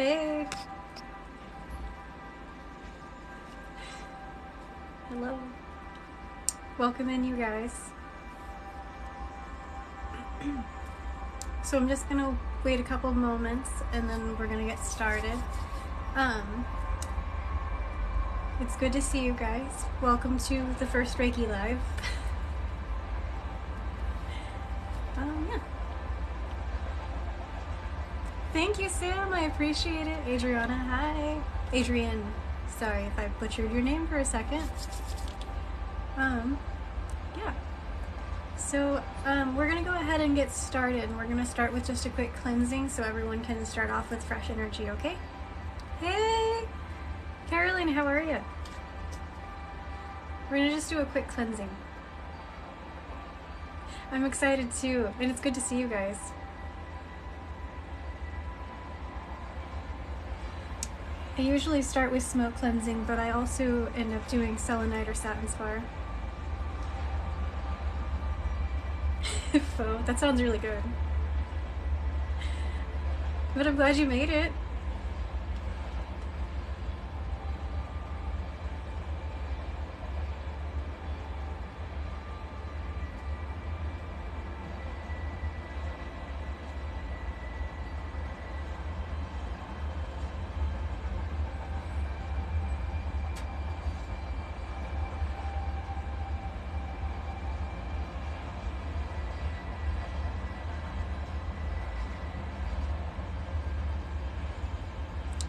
Hey! Hello. Welcome in, you guys. So I'm just gonna wait a couple moments and then we're gonna get started. It's good to see you guys. Welcome to the first Reiki Live. Yeah. Thank you, Sam. I appreciate it. Adriana, hi. Adrian, sorry if I butchered your name for a second. Yeah. So we're gonna go ahead and get started. We're gonna start with just a quick cleansing so everyone can start off with fresh energy, okay? Hey! Caroline, how are you? We're gonna just do a quick cleansing. I'm excited too, and it's good to see you guys. I usually start with smoke cleansing, but I also end up doing selenite or satin spar. Oh, that sounds really good. But I'm glad you made it.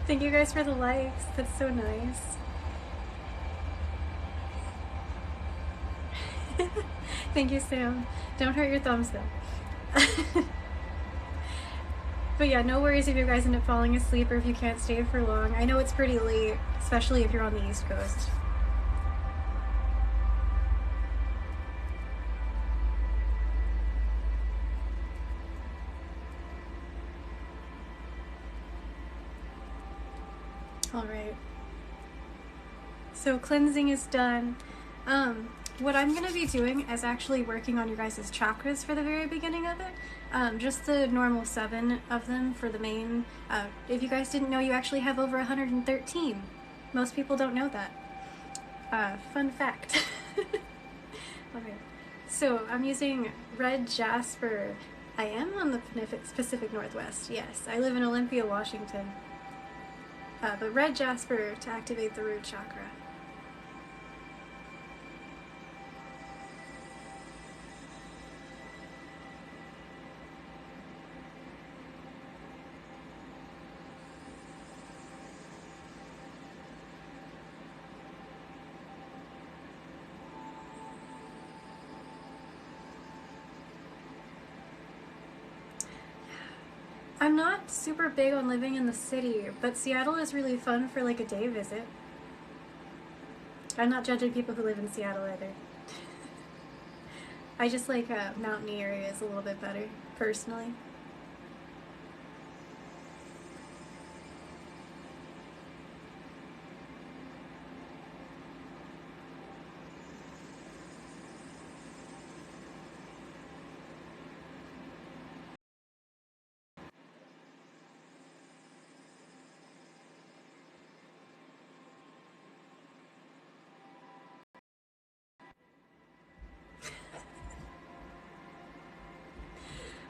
Thank you guys for the likes. That's so nice. Thank you, Sam. Don't hurt your thumbs though. But yeah, no worries if you guys end up falling asleep or if you can't stay for long. I know it's pretty late, especially if you're on the East Coast. All right. So cleansing is done. What I'm going to be doing is actually working on your guys' chakras for the very beginning of it. Just the normal 7 of them for the main. If you guys didn't know, you actually have over 113. Most people don't know that. Fun fact. Okay. So I'm using red jasper. I am on the Pacific Northwest, yes. I live in Olympia, Washington. But red jasper to activate the root chakra. I'm not super big on living in the city, but Seattle is really fun for like a day visit. I'm not judging people who live in Seattle either. I just like mountainy areas a little bit better, personally.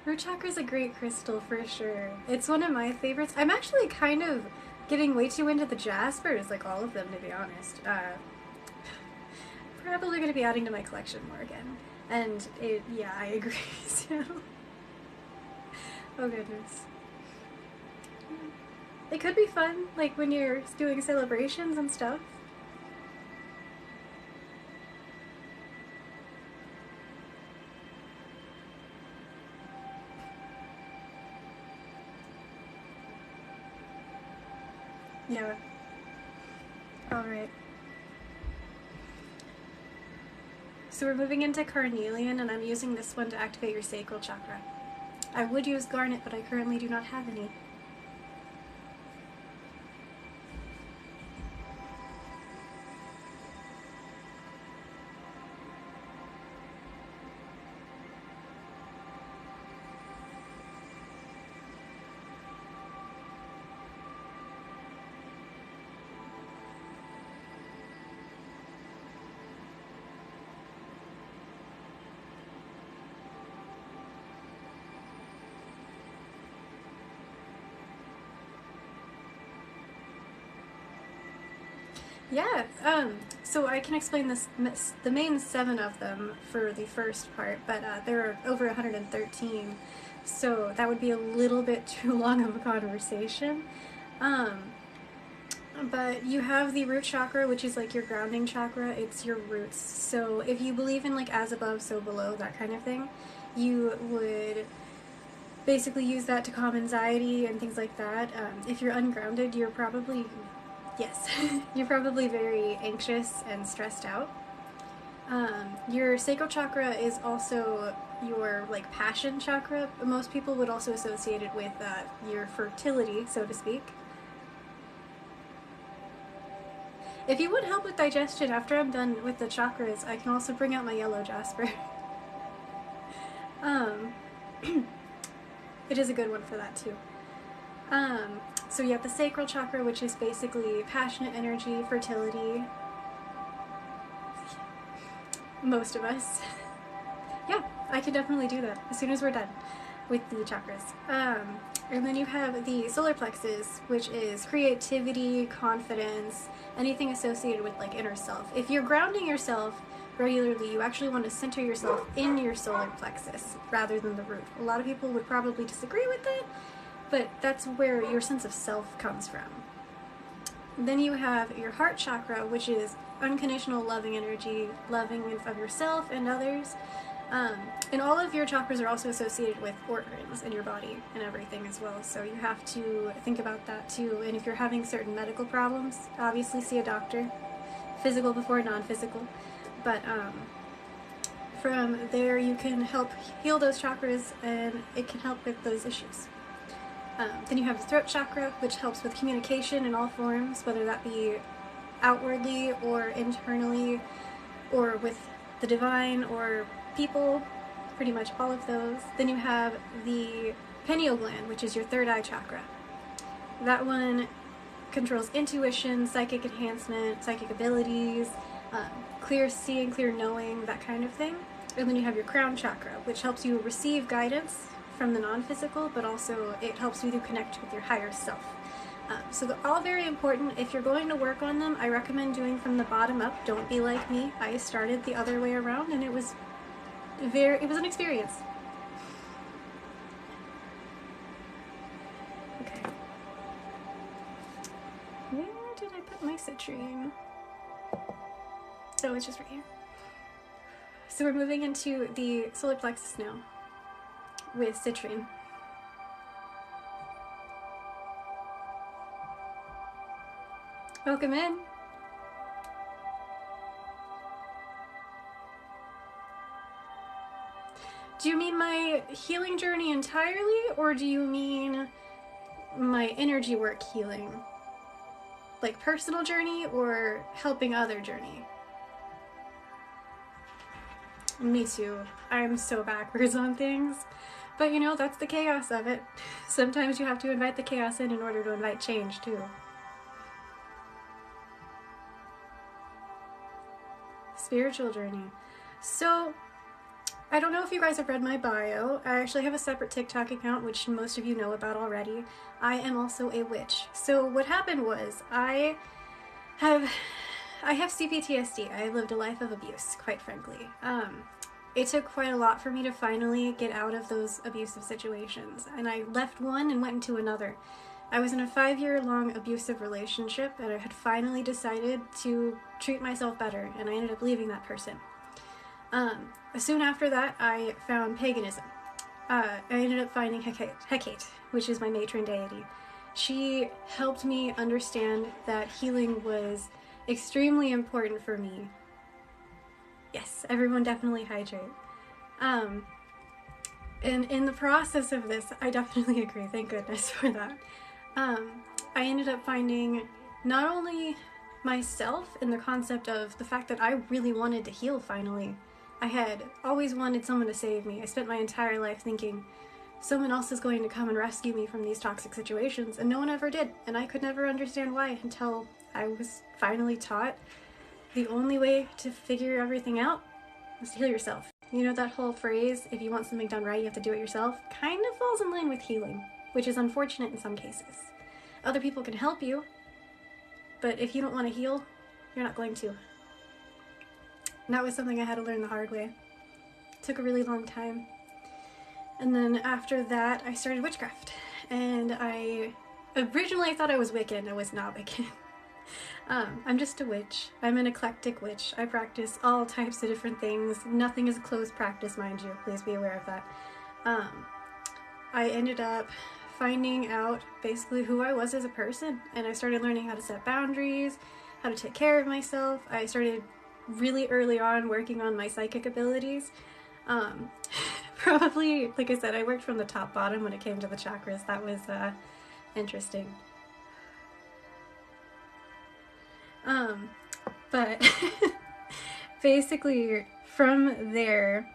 Root chakra is a great crystal for sure. It's one of my favorites. I'm actually kind of getting way too into the jaspers, like all of them, to be honest. Probably going to be adding to my collection more again. And yeah, I agree. Seattle. Oh goodness. It could be fun, like when you're doing celebrations and stuff. Yeah. Alright. So we're moving into carnelian, and I'm using this one to activate your sacral chakra. I would use garnet, but I currently do not have any. Yeah, so I can explain the main 7 of them for the first part, but there are over 113, so that would be a little bit too long of a conversation. Um, but you have the root chakra, which is like your grounding chakra, it's your roots. So if you believe in like as above, so below, that kind of thing, you would basically use that to calm anxiety and things like that. If you're ungrounded, you're probably, yes, you're probably very anxious and stressed out. Your sacral chakra is also your like passion chakra. Most people would also associate it with your fertility, so to speak. If you want help with digestion after I'm done with the chakras, I can also bring out my yellow jasper. um, it is a good one for that too. So you have the sacral chakra, which is basically passionate energy, fertility. Most of us. Yeah, I could definitely do that as soon as we're done with the chakras. And then you have the solar plexus, which is creativity, confidence, anything associated with like inner self. If you're grounding yourself regularly, you actually want to center yourself in your solar plexus rather than the root. A lot of people would probably disagree with that, but that's where your sense of self comes from. Then you have your heart chakra, which is unconditional loving energy, loving of yourself and others. And all of your chakras are also associated with organs in your body and everything as well. So you have to think about that too. And if you're having certain medical problems, obviously see a doctor. Physical before non-physical. But from there you can help heal those chakras and it can help with those issues. Then you have the throat chakra, which helps with communication in all forms, whether that be outwardly or internally or with the divine or people, pretty much all of those. Then you have the pineal gland, which is your third eye chakra. That one controls intuition, psychic enhancement, psychic abilities, clear seeing, clear knowing, that kind of thing. And then you have your crown chakra, which helps you receive guidance from the non-physical, but also it helps you to connect with your higher self. So they're all very important. If you're going to work on them, I recommend doing from the bottom up. Don't be like me. I started the other way around and it was an experience. Okay. Where did I put my citrine? Oh, it's just right here. So we're moving into the solar plexus now with citrine. Welcome in. Do you mean my healing journey entirely, or do you mean my energy work healing? Like personal journey or helping other journey? Me too. I'm so backwards on things. But you know, that's the chaos of it. Sometimes you have to invite the chaos in order to invite change too. Spiritual journey. So, I don't know if you guys have read my bio. I actually have a separate TikTok account, which most of you know about already. I am also a witch. So what happened was, I have CPTSD. I lived a life of abuse, quite frankly. It took quite a lot for me to finally get out of those abusive situations, and I left one and went into another. I was in a 5-year-long abusive relationship, and I had finally decided to treat myself better, and I ended up leaving that person. Soon after that, I found paganism. I ended up finding Hecate, which is my matron deity. She helped me understand that healing was extremely important for me. Yes, everyone definitely hydrate. And in the process of this, I definitely agree, thank goodness for that. I ended up finding not only myself in the concept of the fact that I really wanted to heal finally. I had always wanted someone to save me. I spent my entire life thinking someone else is going to come and rescue me from these toxic situations, and no one ever did, and I could never understand why until I was finally taught the only way to figure everything out is to heal yourself. You know that whole phrase, if you want something done right, you have to do it yourself, kind of falls in line with healing, which is unfortunate in some cases. Other people can help you, but if you don't want to heal, You're not going to. And that was something I had to learn the hard way. It took a really long time. And then after that, I started witchcraft. And originally I thought I was Wiccan. I was not Wiccan. I'm just a witch. I'm an eclectic witch. I practice all types of different things. Nothing is a closed practice, mind you. Please be aware of that. I ended up finding out basically who I was as a person, and I started learning how to set boundaries, how to take care of myself. I started really early on working on my psychic abilities. Probably, like I said, I worked from the top bottom when it came to the chakras. That was interesting. But basically from there,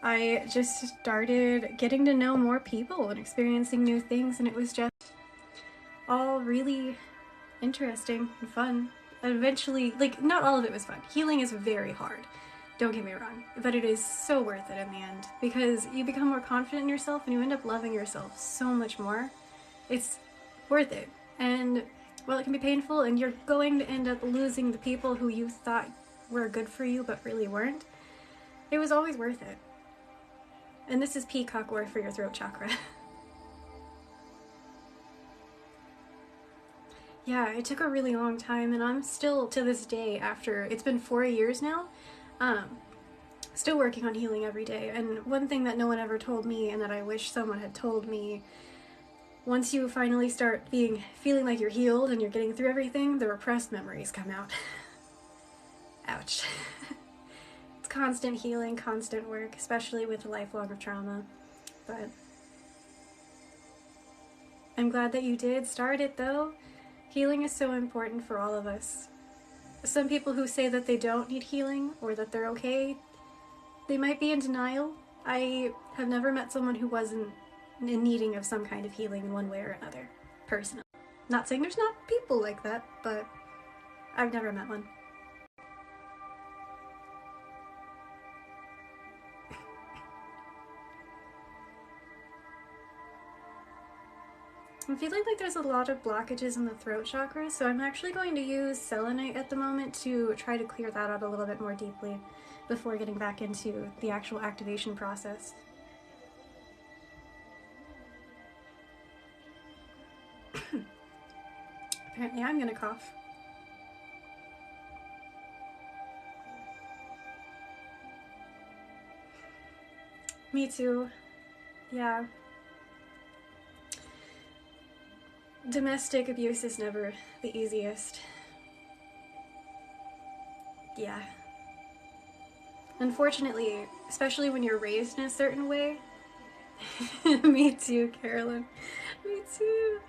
I just started getting to know more people and experiencing new things, and it was just all really interesting and fun. And eventually, like, not all of it was fun. Healing is very hard, don't get me wrong, but it is so worth it in the end, because you become more confident in yourself and you end up loving yourself so much more. It's worth it. And while it can be painful and you're going to end up losing the people who you thought were good for you but really weren't, it was always worth it. And this is peacock ore for your throat chakra. Yeah, it took a really long time, and I'm still, to this day, after it's been 4 years now, still working on healing every day. And one thing that no one ever told me, and that I wish someone had told me, once you finally start feeling like you're healed and you're getting through everything, the repressed memories come out. Ouch. It's constant healing, constant work, especially with lifelong trauma. But I'm glad that you did start it, though. Healing is so important for all of us. Some people who say that they don't need healing or that they're okay, they might be in denial. I have never met someone who wasn't in needing of some kind of healing in one way or another, personally. Not saying there's not people like that, but I've never met one. I'm feeling like there's a lot of blockages in the throat chakra, so I'm actually going to use selenite at the moment to try to clear that out a little bit more deeply before getting back into the actual activation process. Apparently I'm gonna cough. Me too. Yeah. Domestic abuse is never the easiest. Yeah. Unfortunately, especially when you're raised in a certain way. Me too, Carolyn. Me too.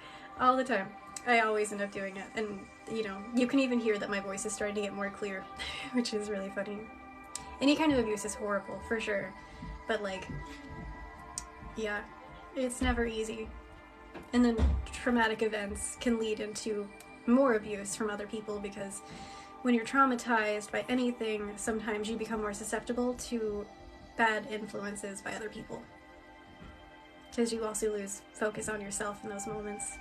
All the time. I always end up doing it. And, you know, you can even hear that my voice is starting to get more clear, which is really funny. Any kind of abuse is horrible, for sure. But, like, yeah, it's never easy. And then traumatic events can lead into more abuse from other people, because when you're traumatized by anything, sometimes you become more susceptible to bad influences by other people, because you also lose focus on yourself in those moments.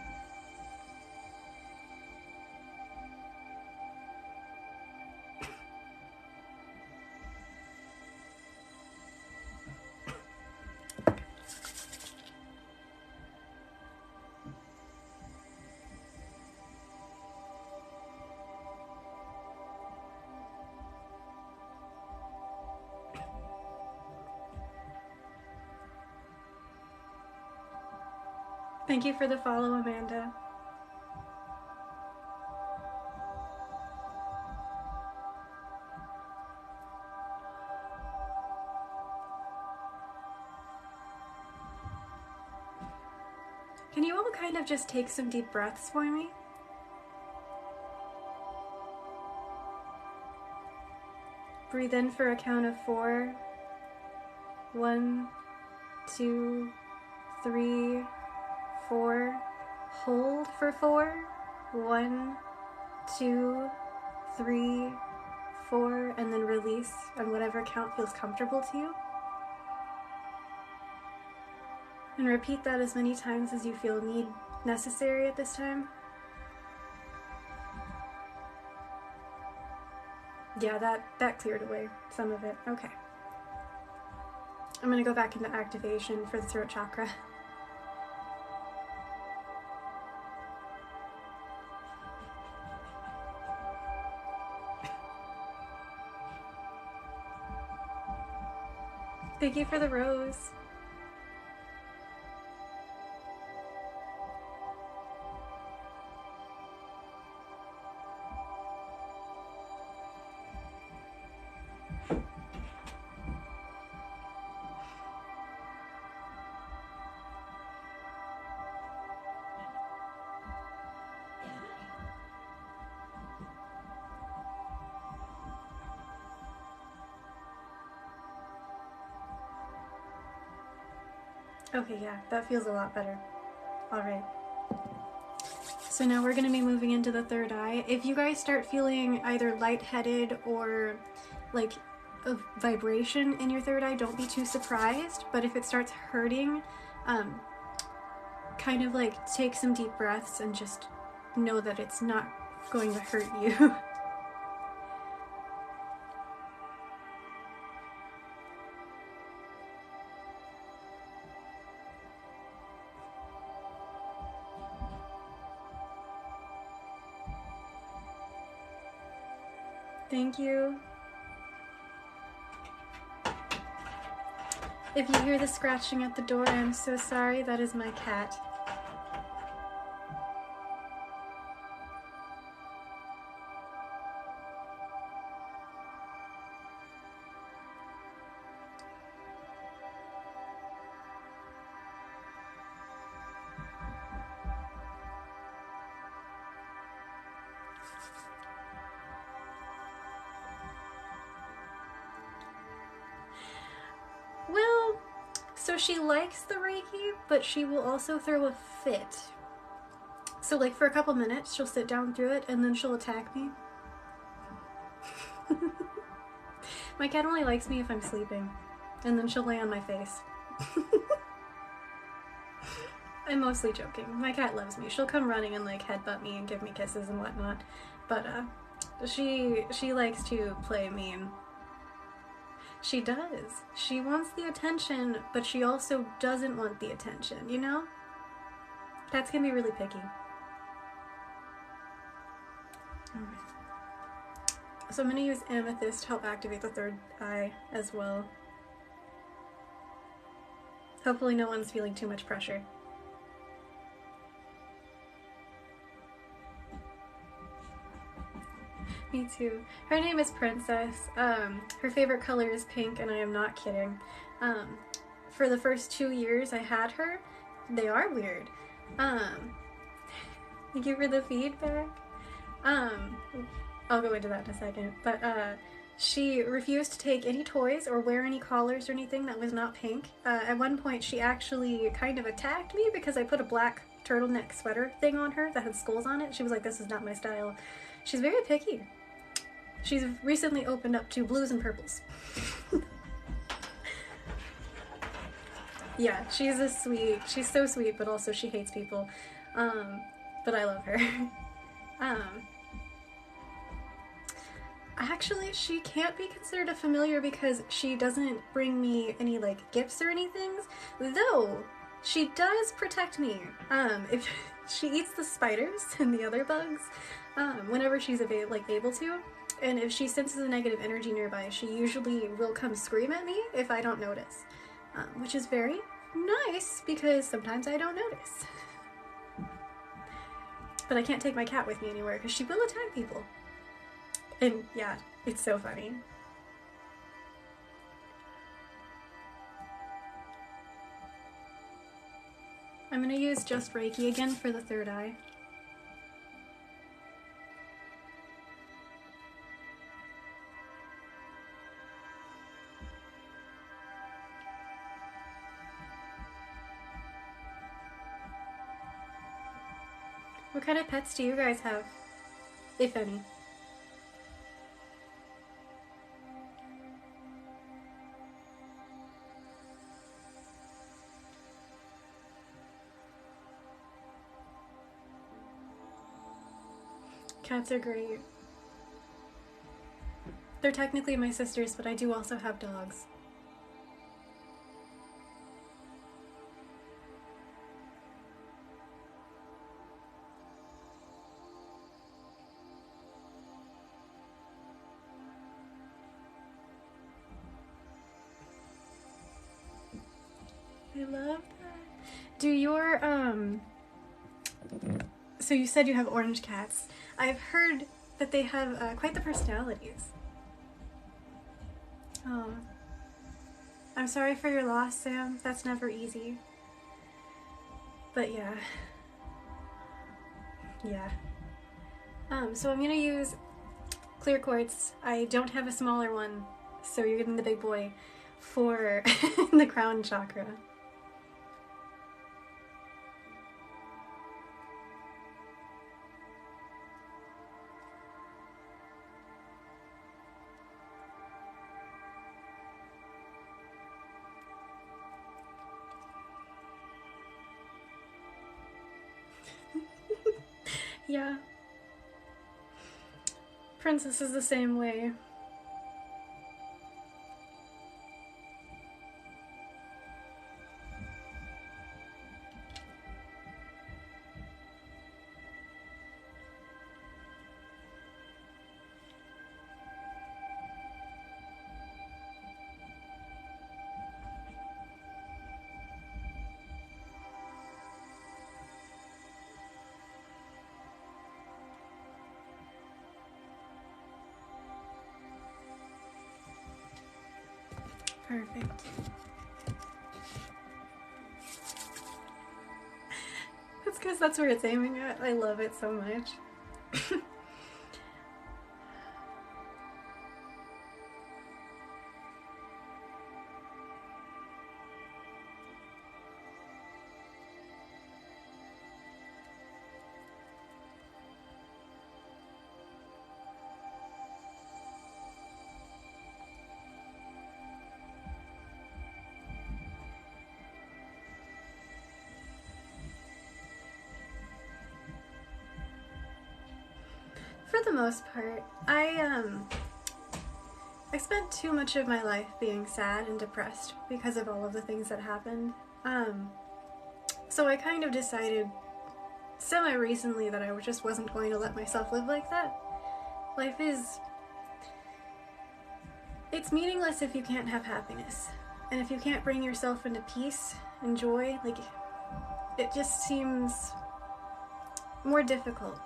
Thank you for the follow, Amanda. Can you all kind of just take some deep breaths for me? Breathe in for a count of 4. 1, 2, 3, 4. Hold for 4. 1, 2, 3, 4, and then release on whatever count feels comfortable to you. And repeat that as many times as you feel necessary at this time. Yeah, that cleared away some of it. Okay. I'm gonna go back into activation for the throat chakra. Thank you for the rose. Okay, yeah, that feels a lot better. All right. So now we're going to be moving into the third eye. If you guys start feeling either lightheaded or like a vibration in your third eye, don't be too surprised. But if it starts hurting, kind of like take some deep breaths and just know that it's not going to hurt you. Thank you. If you hear the scratching at the door, I'm so sorry. That is my cat. Well, so she likes the Reiki, but she will also throw a fit. So like for a couple minutes, she'll sit down through it and then she'll attack me. My cat only likes me if I'm sleeping, and then she'll lay on my face. I'm mostly joking. My cat loves me. She'll come running and like headbutt me and give me kisses and whatnot, but she likes to play mean. She does. She wants the attention, but she also doesn't want the attention, you know? Cats can be really picky. Alright. So I'm going to use amethyst to help activate the third eye as well. Hopefully no one's feeling too much pressure. Me too. Her name is Princess. Her favorite color is pink, and I am not kidding. For the first 2 years I had her, they are weird. Thank you for the feedback. I'll go into that in a second. But she refused to take any toys or wear any collars or anything that was not pink. At one point she actually kind of attacked me because I put a black turtleneck sweater thing on her that had skulls on it. She was like, this is not my style. She's very picky. She's recently opened up to blues and purples. Yeah, she's so sweet, but also she hates people. But I love her. Actually, she can't be considered a familiar because she doesn't bring me any like gifts or anything, though she does protect me. If she eats the spiders and the other bugs, whenever she's able to. And if she senses a negative energy nearby, she usually will come scream at me if I don't notice. Which is very nice because sometimes I don't notice. But I can't take my cat with me anywhere because she will attack people. And yeah, it's so funny. I'm gonna use just Reiki again for the third eye. What kind of pets do you guys have, if any? Cats are great. They're technically my sisters, but I do also have dogs. I love that. Do your, so you said you have orange cats. I've heard that they have quite the personalities. Oh. I'm sorry for your loss, Sam. That's never easy. But yeah. Yeah. So I'm gonna use clear quartz. I don't have a smaller one, so you're getting the big boy for the crown chakra. Yeah. Princess is the same way. Perfect. That's because that's where it's aiming at. I love it so much. For the most part, I spent too much of my life being sad and depressed because of all of the things that happened. So I kind of decided semi-recently that I just wasn't going to let myself live like that. Life it's meaningless if you can't have happiness. And if you can't bring yourself into peace and joy, like, it just seems more difficult.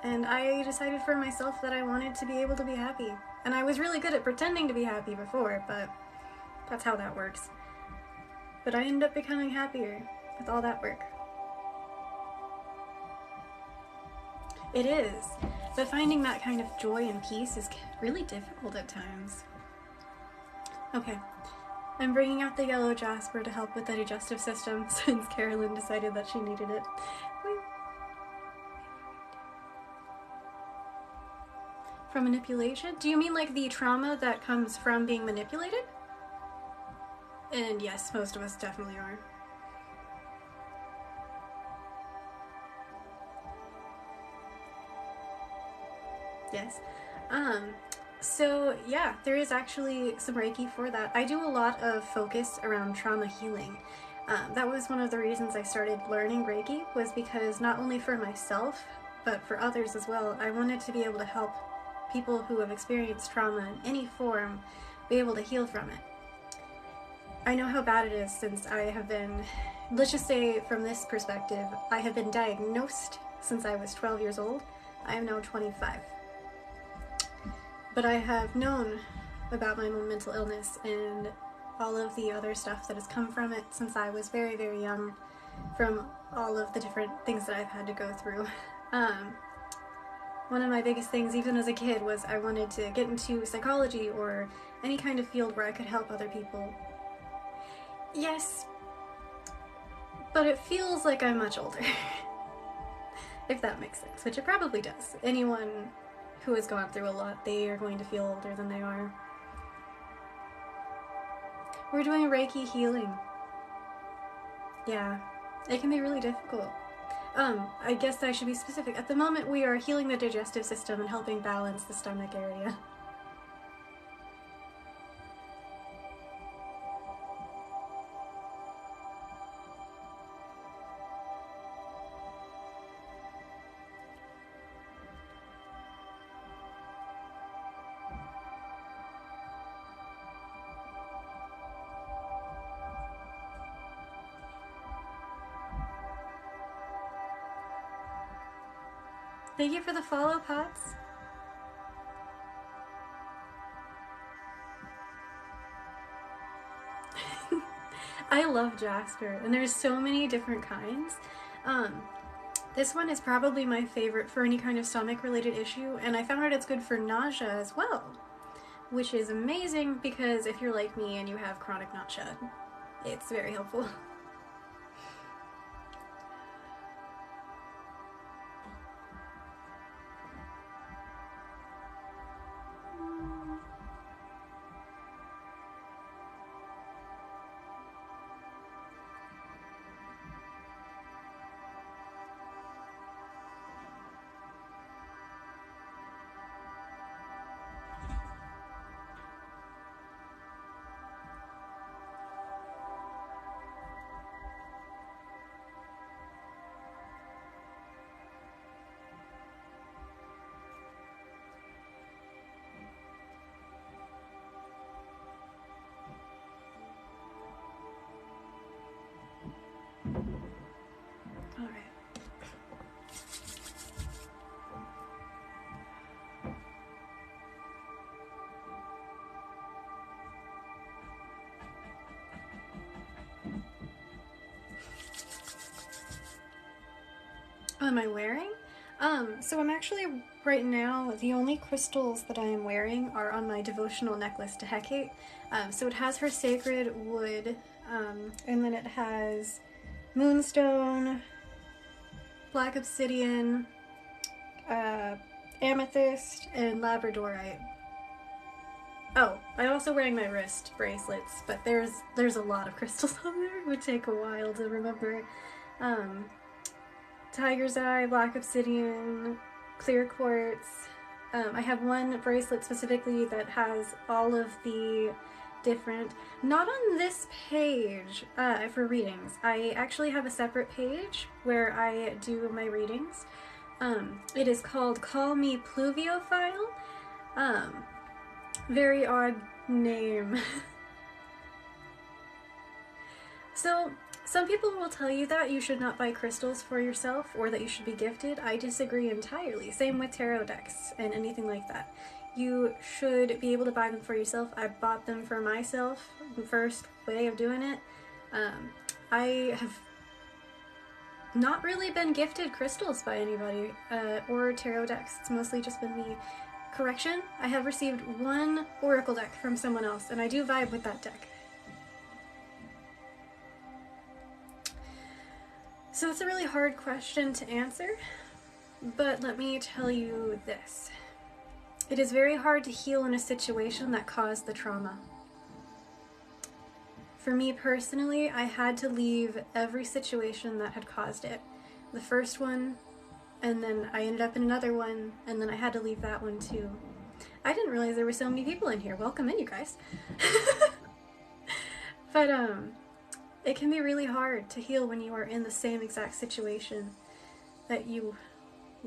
And I decided for myself that I wanted to be able to be happy. And I was really good at pretending to be happy before, but that's how that works. But I ended up becoming happier with all that work. It is. But finding that kind of joy and peace is really difficult at times. Okay. I'm bringing out the yellow jasper to help with the digestive system since Carolyn decided that she needed it. From manipulation? Do you mean like the trauma that comes from being manipulated? And yes, most of us definitely are. Yes. So yeah, there is actually some Reiki for that. I do a lot of focus around trauma healing. That was one of the reasons I started learning Reiki, was because not only for myself, but for others as well, I wanted to be able to help people who have experienced trauma in any form be able to heal from it. I know how bad it is since I have been, let's just say from this perspective, I have been diagnosed since I was 12 years old. I am now 25. But I have known about my own mental illness and all of the other stuff that has come from it since I was very, very young, from all of the different things that I've had to go through. One of my biggest things, even as a kid, was I wanted to get into psychology or any kind of field where I could help other people. Yes, but it feels like I'm much older. If that makes sense, which it probably does. Anyone who has gone through a lot, they are going to feel older than they are. We're doing Reiki healing. Yeah, it can be really difficult. I guess I should be specific. At the moment, we are healing the digestive system and helping balance the stomach area. Thank you for the follow, Pots. I love jasper, and there's so many different kinds. This one is probably my favorite for any kind of stomach related issue, and I found out it's good for nausea as well, which is amazing because if you're like me and you have chronic nausea, it's very helpful. All right. What am I wearing? So I'm actually, right now, the only crystals that I am wearing are on my devotional necklace to Hecate. So it has her sacred wood, and then it has moonstone, black obsidian, amethyst, and labradorite. Oh, I'm also wearing my wrist bracelets, but there's a lot of crystals on there. It would take a while to remember. Tiger's eye, black obsidian, clear quartz. I have one bracelet specifically that has all of the different, not on this page for readings. I actually have a separate page where I do my readings. It is called Call Me Pluviophile. Very odd name. So, some people will tell you that you should not buy crystals for yourself or that you should be gifted. I disagree entirely. Same with tarot decks and anything like that. You should be able to buy them for yourself. I bought them for myself, the first way of doing it. I have not really been gifted crystals by anybody or tarot decks. It's mostly just been me. Correction, I have received one oracle deck from someone else, and I do vibe with that deck. So it's a really hard question to answer, but let me tell you this. It is very hard to heal in a situation that caused the trauma. For me personally, I had to leave every situation that had caused it. The first one, and then I ended up in another one, and then I had to leave that one too. I didn't realize there were so many people in here. Welcome in, you guys. But it can be really hard to heal when you are in the same exact situation that you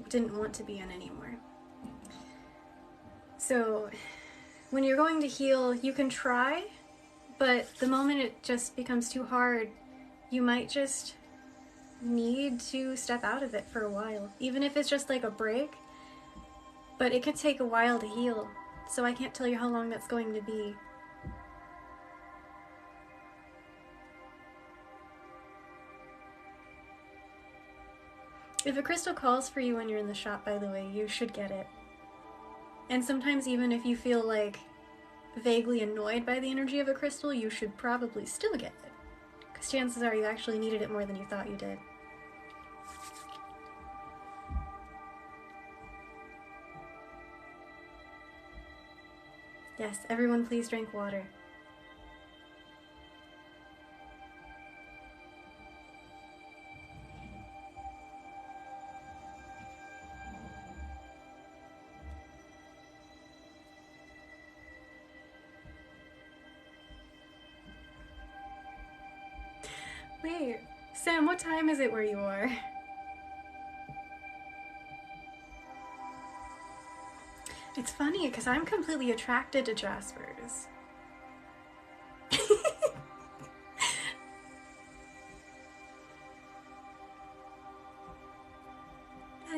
didn't want to be in anymore. So when you're going to heal, you can try, but the moment it just becomes too hard, you might just need to step out of it for a while, even if it's just like a break. But it could take a while to heal, so I can't tell you how long that's going to be. If a crystal calls for you when you're in the shop, by the way, you should get it. And sometimes even if you feel like vaguely annoyed by the energy of a crystal, you should probably still get it. Because chances are you actually needed it more than you thought you did. Yes, everyone please drink water. Wait, Sam, what time is it where you are? It's funny because I'm completely attracted to jaspers.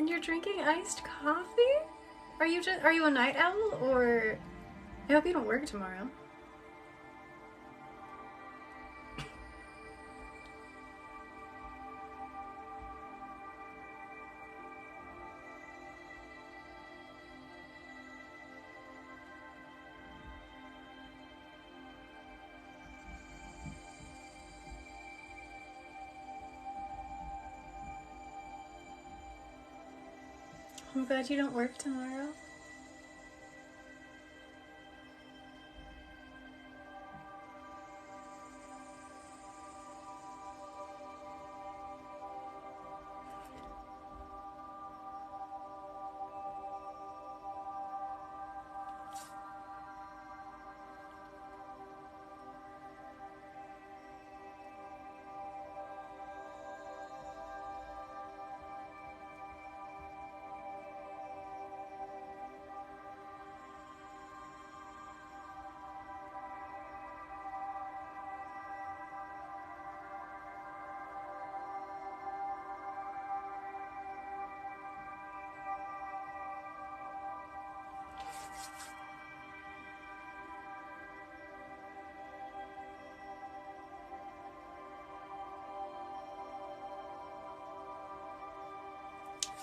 And you're drinking iced coffee? Are you a night owl, or I hope you don't work tomorrow. I'm glad you don't work tomorrow.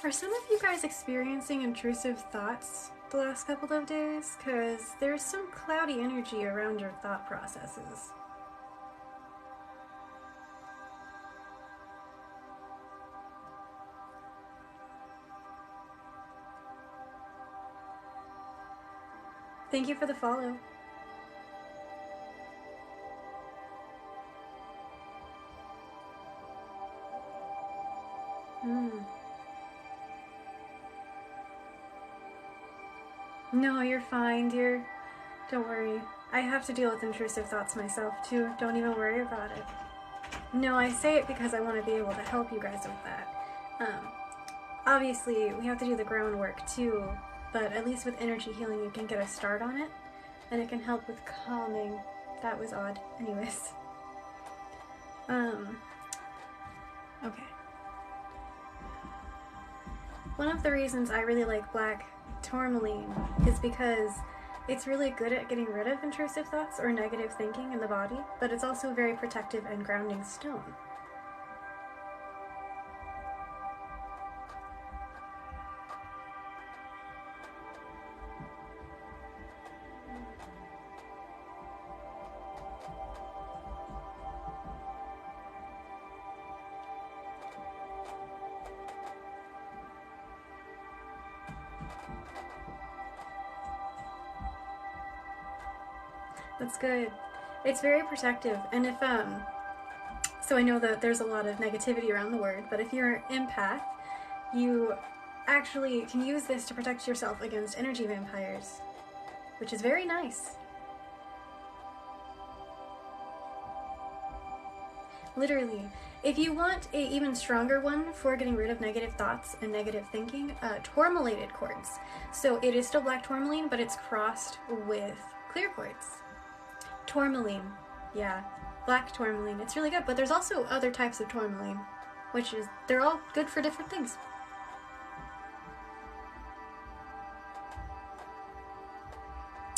Are some of you guys experiencing intrusive thoughts the last couple of days? Because there's some cloudy energy around your thought processes. Thank you for the follow. No, you're fine, dear. Don't worry. I have to deal with intrusive thoughts myself, too. Don't even worry about it. No, I say it because I want to be able to help you guys with that. Obviously, we have to do the groundwork, too, but at least with energy healing, you can get a start on it, and it can help with calming. That was odd. Anyways. Okay. One of the reasons I really like black tourmaline is because it's really good at getting rid of intrusive thoughts or negative thinking in the body, but it's also a very protective and grounding stone. That's good. It's very protective, and if so I know that there's a lot of negativity around the word, but if you're an empath, you actually can use this to protect yourself against energy vampires, which is very nice. Literally. If you want an even stronger one for getting rid of negative thoughts and negative thinking, tourmalated quartz. So it is still black tourmaline, but it's crossed with clear quartz. Tourmaline, yeah, black tourmaline. It's really good, but there's also other types of tourmaline, which is, they're all good for different things.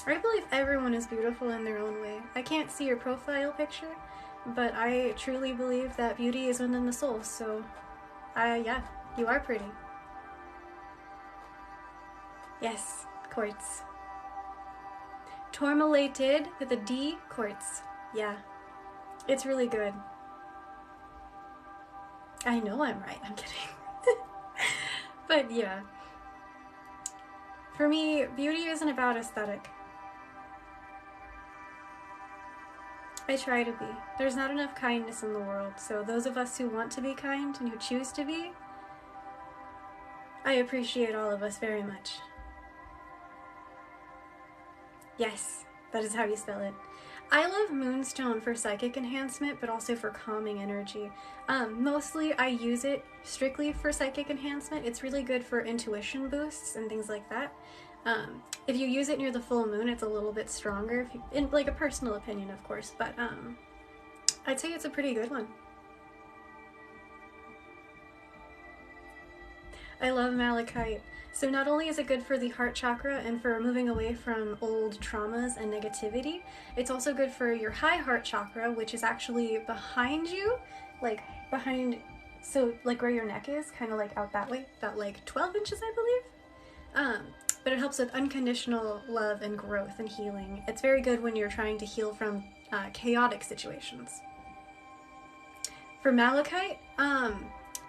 I believe everyone is beautiful in their own way. I can't see your profile picture, but I truly believe that beauty is within the soul, so, yeah, you are pretty. Yes, quartz. Tourmalated with a D, quartz. Yeah, it's really good. I know I'm right, I'm kidding. But yeah. For me, beauty isn't about aesthetic. I try to be. There's not enough kindness in the world, so those of us who want to be kind and who choose to be, I appreciate all of us very much. Yes, that is how you spell it. I love Moonstone for psychic enhancement, but also for calming energy. Mostly I use it strictly for psychic enhancement. It's really good for intuition boosts and things like that. If you use it near the full moon, it's a little bit stronger, in like a personal opinion, of course, but I'd say it's a pretty good one. I love malachite. So not only is it good for the heart chakra and for moving away from old traumas and negativity, it's also good for your high heart chakra, which is actually behind you, like behind, so like where your neck is, kind of like out that way, about like 12 inches, I believe. But it helps with unconditional love and growth and healing. It's very good when you're trying to heal from chaotic situations. For malachite,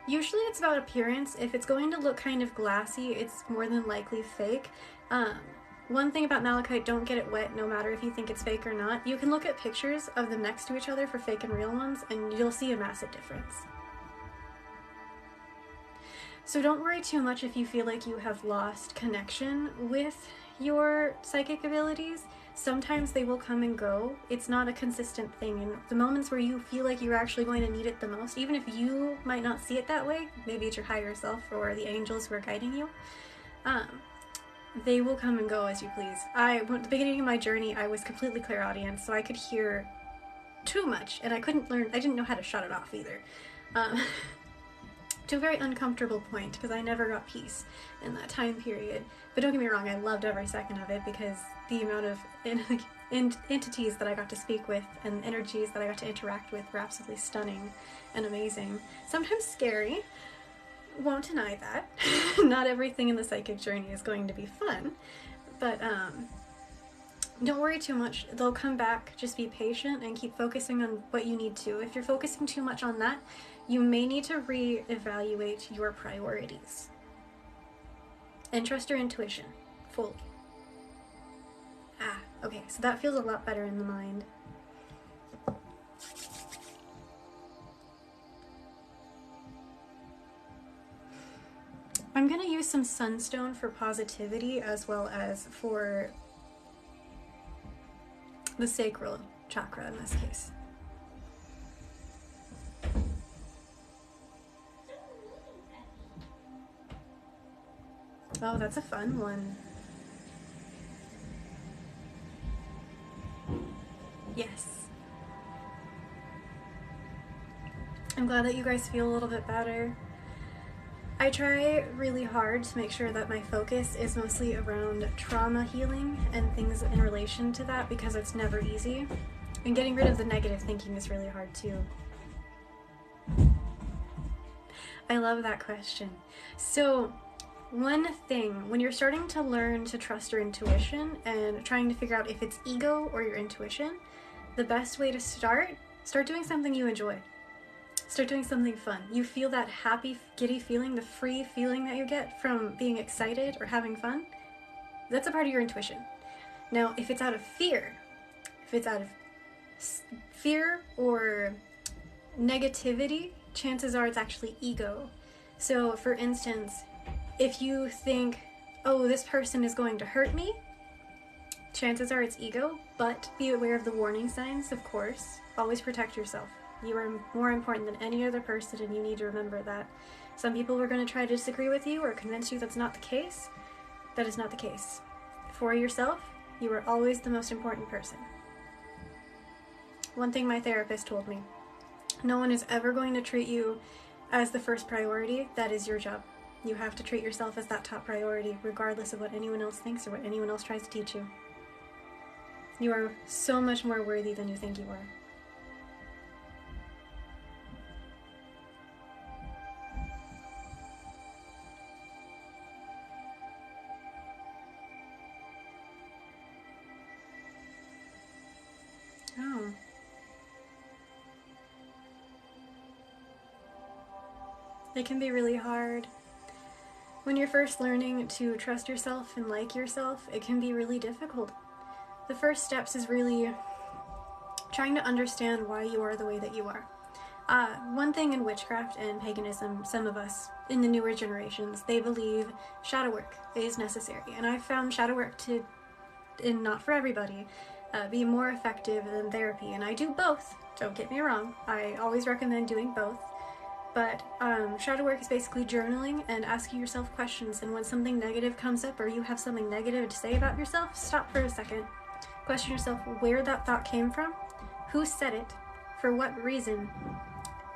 usually it's about appearance. If it's going to look kind of glassy, it's more than likely fake. One thing about malachite, don't get it wet no matter if you think it's fake or not. You can look at pictures of them next to each other for fake and real ones, and you'll see a massive difference. So don't worry too much if you feel like you have lost connection with your psychic abilities. Sometimes they will come and go. It's not a consistent thing. And the moments where you feel like you're actually going to need it the most, even if you might not see it that way, maybe it's your higher self or the angels who are guiding you, they will come and go as you please. At the beginning of my journey, I was completely clairaudient, so I could hear too much, and I didn't know how to shut it off either. To a very uncomfortable point, because I never got peace in that time period. But don't get me wrong, I loved every second of it, because the amount of entities that I got to speak with and energies that I got to interact with were absolutely stunning and amazing. Sometimes scary, won't deny that. Not everything in the psychic journey is going to be fun, but don't worry too much. They'll come back. Just be patient and keep focusing on what you need to. If you're focusing too much on that, you may need to re-evaluate your priorities. And trust your intuition fully. Okay, so that feels a lot better in the mind. I'm going to use some sunstone for positivity as well as for the sacral chakra in this case. Oh, that's a fun one. Yes. I'm glad that you guys feel a little bit better. I try really hard to make sure that my focus is mostly around trauma healing and things in relation to that, because it's never easy. And getting rid of the negative thinking is really hard too. I love that question. So, one thing, when you're starting to learn to trust your intuition and trying to figure out if it's ego or your intuition, the best way to start doing something you enjoy. Start doing something fun. You feel that happy, giddy feeling, the free feeling that you get from being excited or having fun? That's a part of your intuition. Now, if it's out of fear, or negativity, chances are it's actually ego. So, for instance, if you think, oh, this person is going to hurt me, chances are it's ego, but be aware of the warning signs, of course. Always protect yourself. You are more important than any other person, and you need to remember that. Some people are going to try to disagree with you or convince you that's not the case. That is not the case. For yourself, you are always the most important person. One thing my therapist told me, no one is ever going to treat you as the first priority. That is your job. You have to treat yourself as that top priority, regardless of what anyone else thinks or what anyone else tries to teach you. You are so much more worthy than you think you are. Oh. It can be really hard. When you're first learning to trust yourself and like yourself, it can be really difficult. The first steps is really trying to understand why you are the way that you are. One thing in witchcraft and paganism, some of us in the newer generations, they believe shadow work is necessary. And I've found shadow work to, and not for everybody, be more effective than therapy. And I do both, don't get me wrong. I always recommend doing both. But shadow work is basically journaling and asking yourself questions. And when something negative comes up or you have something negative to say about yourself, stop for a second. Question yourself where that thought came from, who said it, for what reason,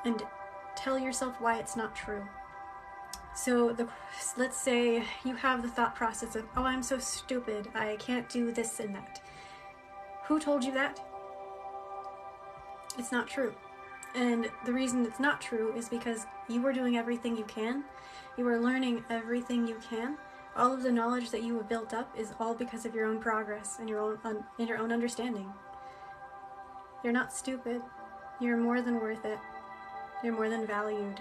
and tell yourself why it's not true. So let's say you have the thought process of, oh, I'm so stupid, I can't do this and that. Who told you that? It's not true. And the reason it's not true is because you were doing everything you can. You were learning everything you can. All of the knowledge that you have built up is all because of your own progress and your own understanding. You're not stupid. You're more than worth it. You're more than valued.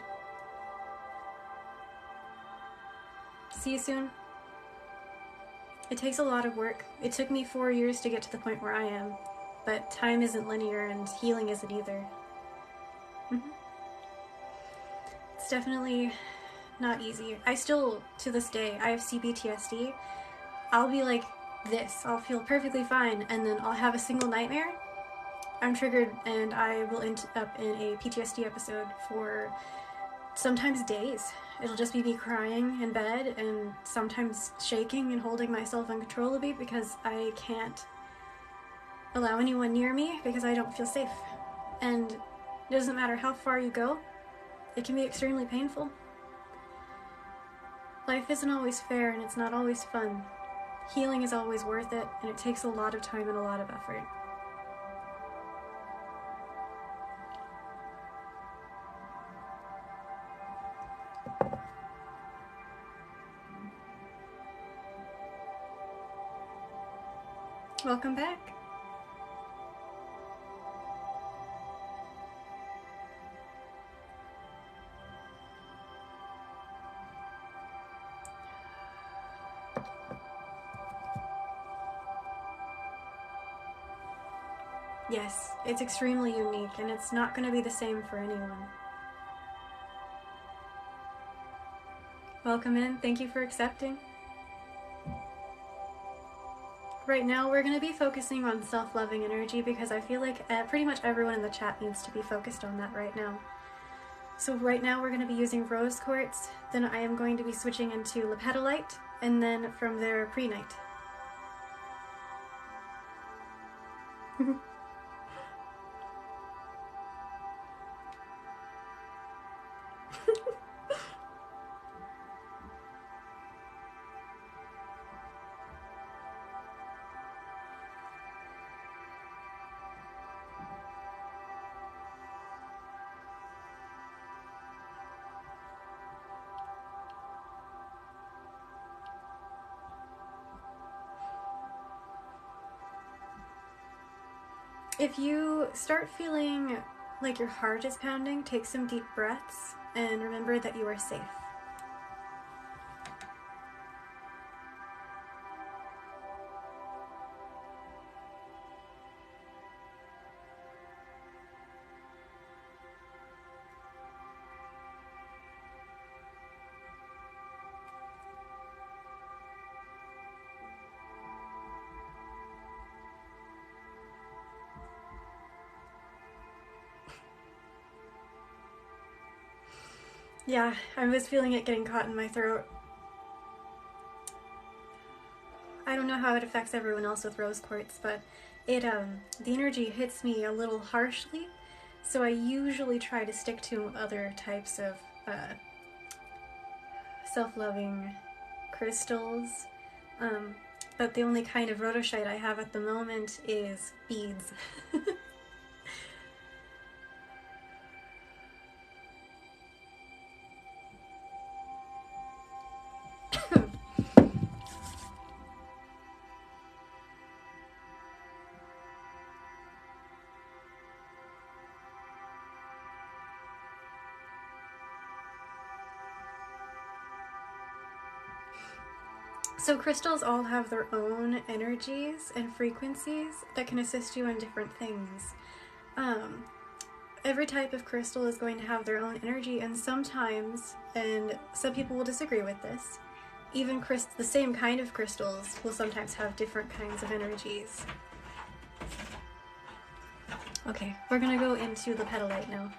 See you soon. It takes a lot of work. It took me 4 years to get to the point where I am, but time isn't linear and healing isn't either. It's definitely not easy. I still, to this day, I have CPTSD. I'll be like this. I'll feel perfectly fine, and then I'll have a single nightmare. I'm triggered, and I will end up in a PTSD episode for sometimes days. It'll just be me crying in bed and sometimes shaking and holding myself uncontrollably because I can't allow anyone near me because I don't feel safe. And it doesn't matter how far you go, it can be extremely painful. Life isn't always fair and it's not always fun. Healing is always worth it, and it takes a lot of time and a lot of effort. Welcome back. Yes, it's extremely unique, and it's not going to be the same for anyone. Welcome in. Thank you for accepting. Right now, we're going to be focusing on self-loving energy because I feel like pretty much everyone in the chat needs to be focused on that right now. So right now, we're going to be using rose quartz. Then I am going to be switching into lepidolite, and then from there, prehnite. If you start feeling like your heart is pounding, take some deep breaths and remember that you are safe. Yeah, I was feeling it getting caught in my throat. I don't know how it affects everyone else with rose quartz, but the energy hits me a little harshly, so I usually try to stick to other types of self-loving crystals, but the only kind of rhodoshite I have at the moment is beads. So crystals all have their own energies and frequencies that can assist you in different things. Every type of crystal is going to have their own energy, and sometimes, and some people will disagree with this, even the same kind of crystals will sometimes have different kinds of energies. Okay, we're gonna go into the lepidolite now.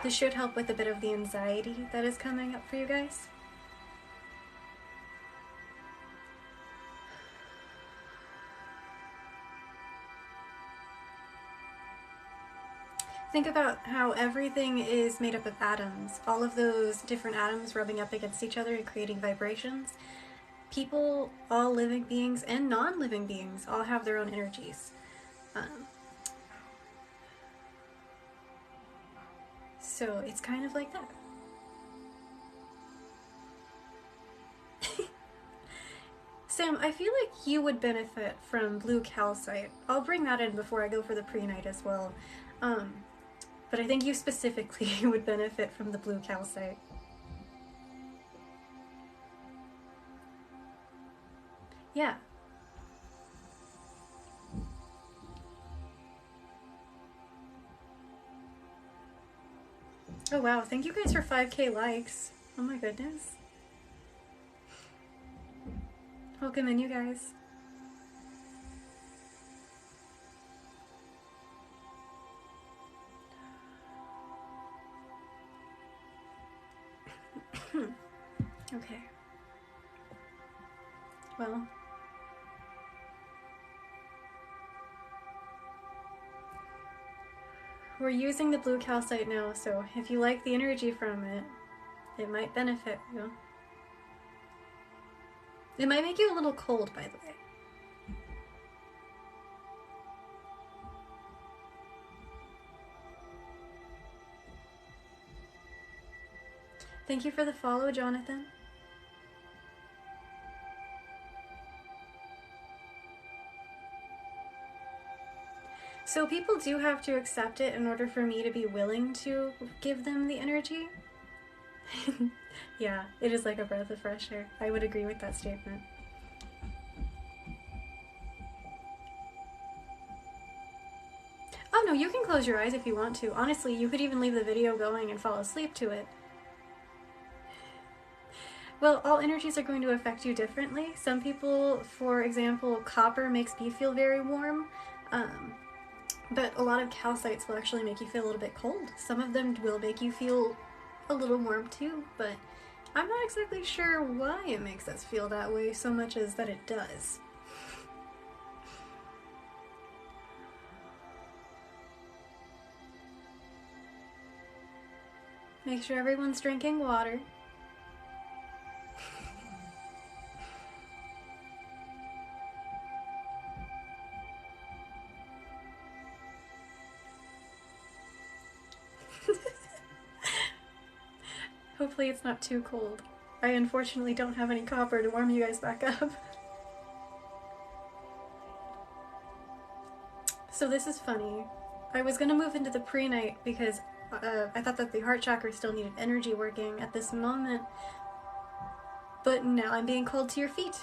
This should help with a bit of the anxiety that is coming up for you guys. Think about how everything is made up of atoms. All of those different atoms rubbing up against each other and creating vibrations. People, all living beings and non-living beings, all have their own energies. So it's kind of like that. Sam, I feel like you would benefit from blue calcite. I'll bring that in before I go for the pre-night as well. But I think you specifically would benefit from the blue calcite. Yeah. Oh wow, thank you guys for 5K likes. Oh my goodness. Welcome in, you guys. Okay. Well. We're using the blue calcite now, so if you like the energy from it, it might benefit you. It might make you a little cold, by the way. Thank you for the follow, Jonathan. So people do have to accept it in order for me to be willing to give them the energy. Yeah, it is like a breath of fresh air. I would agree with that statement. Oh no, you can close your eyes if you want to. Honestly, you could even leave the video going and fall asleep to it. Well, all energies are going to affect you differently. Some people, for example, copper makes me feel very warm. But a lot of calcites will actually make you feel a little bit cold. Some of them will make you feel a little warm too, but I'm not exactly sure why it makes us feel that way so much as that it does. Make sure everyone's drinking water. Hopefully it's not too cold. I unfortunately don't have any copper to warm you guys back up. So this is funny. I was gonna move into the pre-night because I thought that the heart chakra still needed energy working at this moment. But now I'm being called to your feet.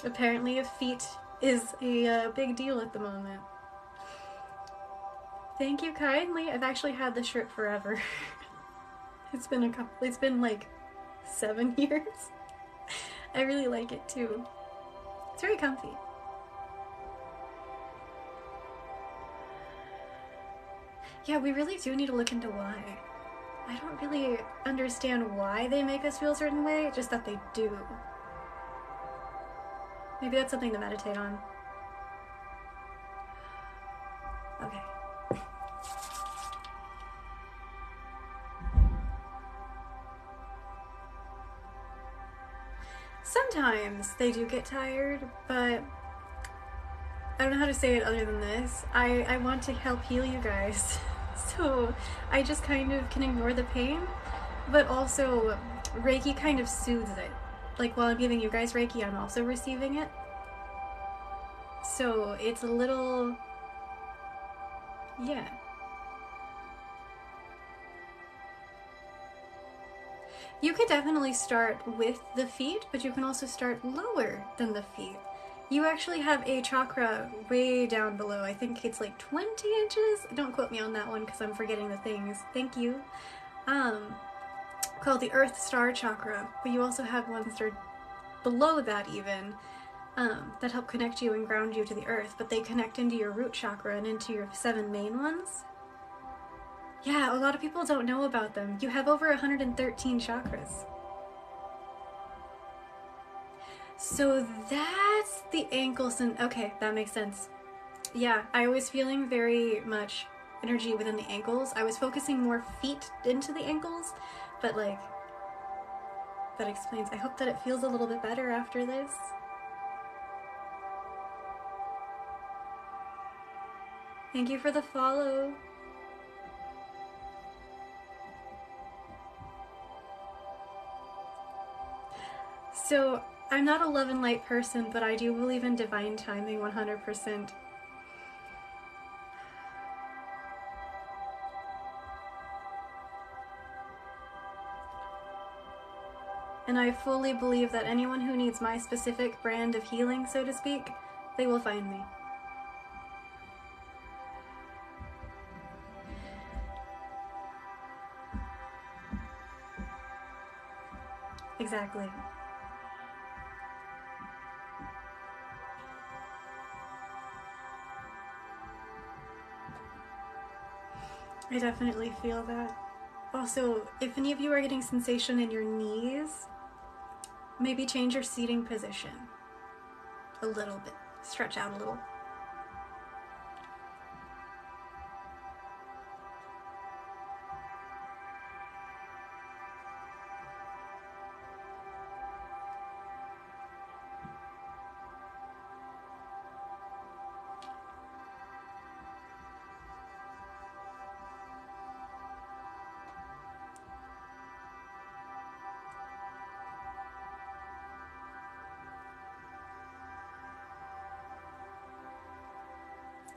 Apparently a feet is a big deal at the moment. Thank you kindly. I've actually had this shirt forever. It's been like 7 years. I really like it too. It's very comfy. Yeah, we really do need to look into why. I don't really understand why they make us feel a certain way, just that they do. Maybe that's something to meditate on. Okay. Sometimes they do get tired, but I don't know how to say it other than this. I want to help heal you guys. So I just kind of can ignore the pain, but also Reiki kind of soothes it. Like while I'm giving you guys Reiki, I'm also receiving it. So it's a little, yeah. You could definitely start with the feet, but you can also start lower than the feet. You actually have a chakra way down below. I think it's like 20 inches. Don't quote me on that one because I'm forgetting the things. Thank you. Called the Earth Star Chakra. But you also have ones that are below that even, that help connect you and ground you to the earth. But they connect into your root chakra and into your 7 main ones. Yeah, a lot of people don't know about them. You have over 113 chakras. So that's the ankle okay, that makes sense. Yeah, I was feeling very much energy within the ankles. I was focusing more feet into the ankles, but like, that explains. I hope that it feels a little bit better after this. Thank you for the follow. So, I'm not a love and light person, but I do believe in divine timing 100%. And I fully believe that anyone who needs my specific brand of healing, so to speak, they will find me. Exactly. I definitely feel that. Also, if any of you are getting sensation in your knees, maybe change your seating position a little bit. Stretch out a little.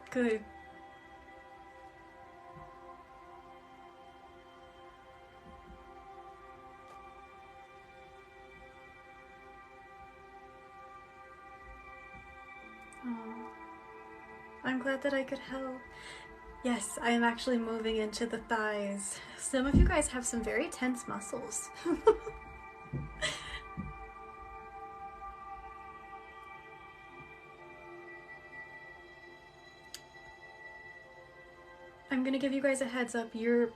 Good. Oh, I'm glad that I could help. Yes, I am actually moving into the thighs. Some of you guys have some very tense muscles. I'm gonna give you guys a heads up. Your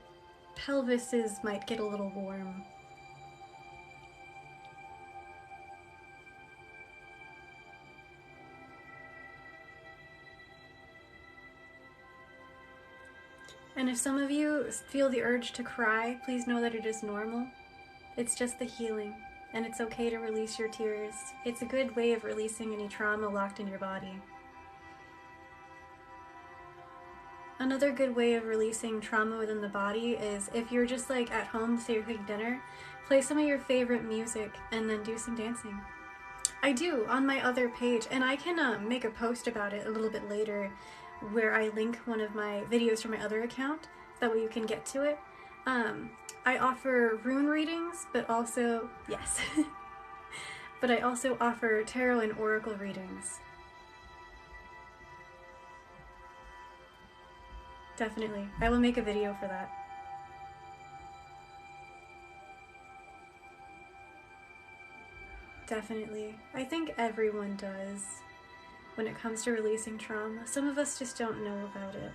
pelvises might get a little warm. And if some of you feel the urge to cry, please know that it is normal. It's just the healing, and it's okay to release your tears. It's a good way of releasing any trauma locked in your body. Another good way of releasing trauma within the body is if you're just like at home, say you're cooking dinner, play some of your favorite music and then do some dancing. I do on my other page, and I can make a post about it a little bit later where I link one of my videos from my other account. That way you can get to it. I offer rune readings, but also, yes, but I also offer tarot and oracle readings. Definitely. I will make a video for that. Definitely. I think everyone does when it comes to releasing trauma. Some of us just don't know about it.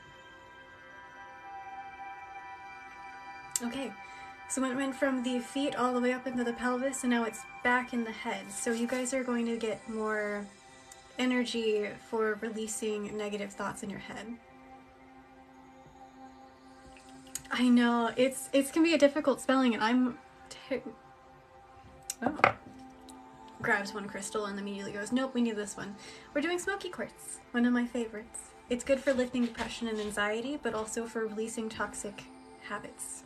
Okay, so it went from the feet all the way up into the pelvis, and now it's back in the head. So you guys are going to get more energy for releasing negative thoughts in your head. I know, it can be a difficult spelling, and I'm oh. Grabs one crystal and immediately goes, nope, we need this one. We're doing smoky quartz, one of my favorites. It's good for lifting depression and anxiety, but also for releasing toxic habits.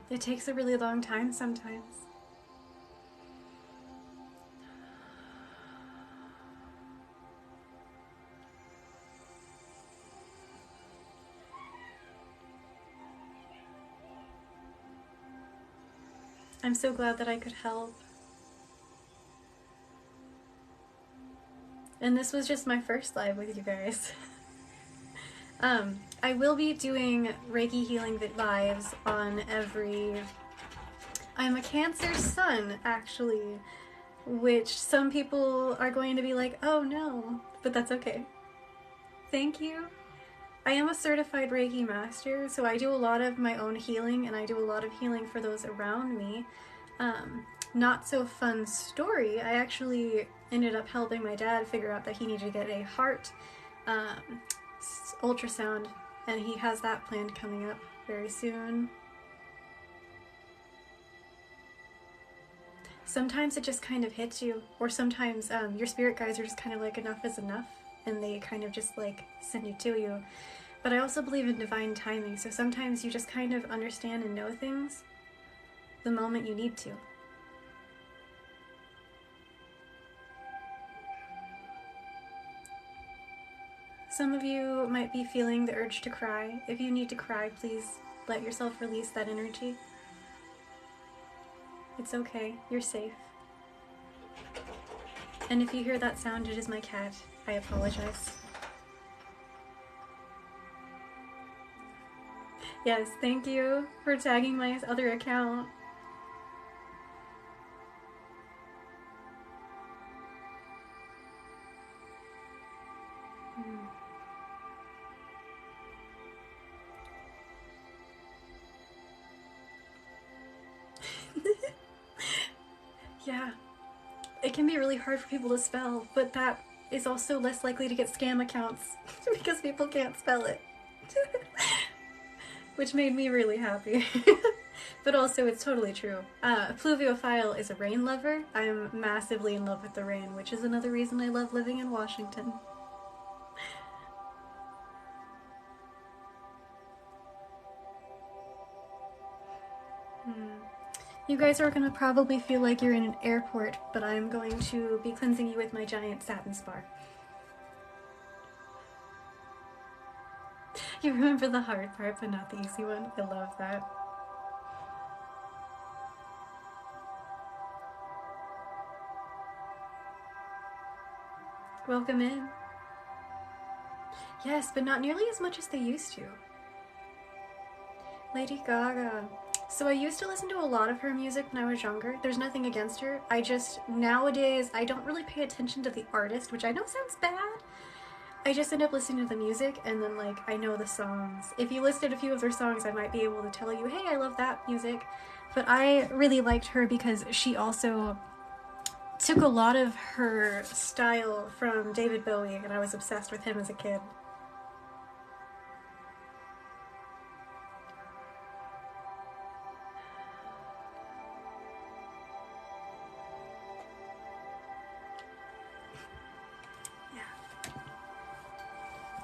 It takes a really long time sometimes. I'm so glad that I could help. And this was just my first live with you guys. I will be doing Reiki healing lives on every... I'm a Cancer sun, actually, which some people are going to be like, oh no, but that's okay. Thank you. I am a certified Reiki master, so I do a lot of my own healing, and I do a lot of healing for those around me. Not so fun story, I actually ended up helping my dad figure out that he needed to get a heart ultrasound, and he has that planned coming up very soon. Sometimes it just kind of hits you, or sometimes your spirit guides are just kind of like, enough is enough, and they kind of just like send it to you. But I also believe in divine timing, so sometimes you just kind of understand and know things the moment you need to. Some of you might be feeling the urge to cry. If you need to cry, please let yourself release that energy. It's okay, you're safe. And if you hear that sound, it is my cat. I apologize. Yes, thank you for tagging my other account. Yeah, it can be really hard for people to spell, but that is also less likely to get scam accounts because people can't spell it. Which made me really happy. But also, it's totally true. Pluviophile is a rain lover. I am massively in love with the rain, which is another reason I love living in Washington. You guys are going to probably feel like you're in an airport, but I'm going to be cleansing you with my giant satin spar. You remember the hard part, but not the easy one. I love that. Welcome in. Yes, but not nearly as much as they used to. Lady Gaga. So I used to listen to a lot of her music when I was younger. There's nothing against her. I just, nowadays, I don't really pay attention to the artist, which I know sounds bad. I just end up listening to the music, and then, like, I know the songs. If you listed a few of their songs, I might be able to tell you, hey, I love that music. But I really liked her because she also took a lot of her style from David Bowie, and I was obsessed with him as a kid.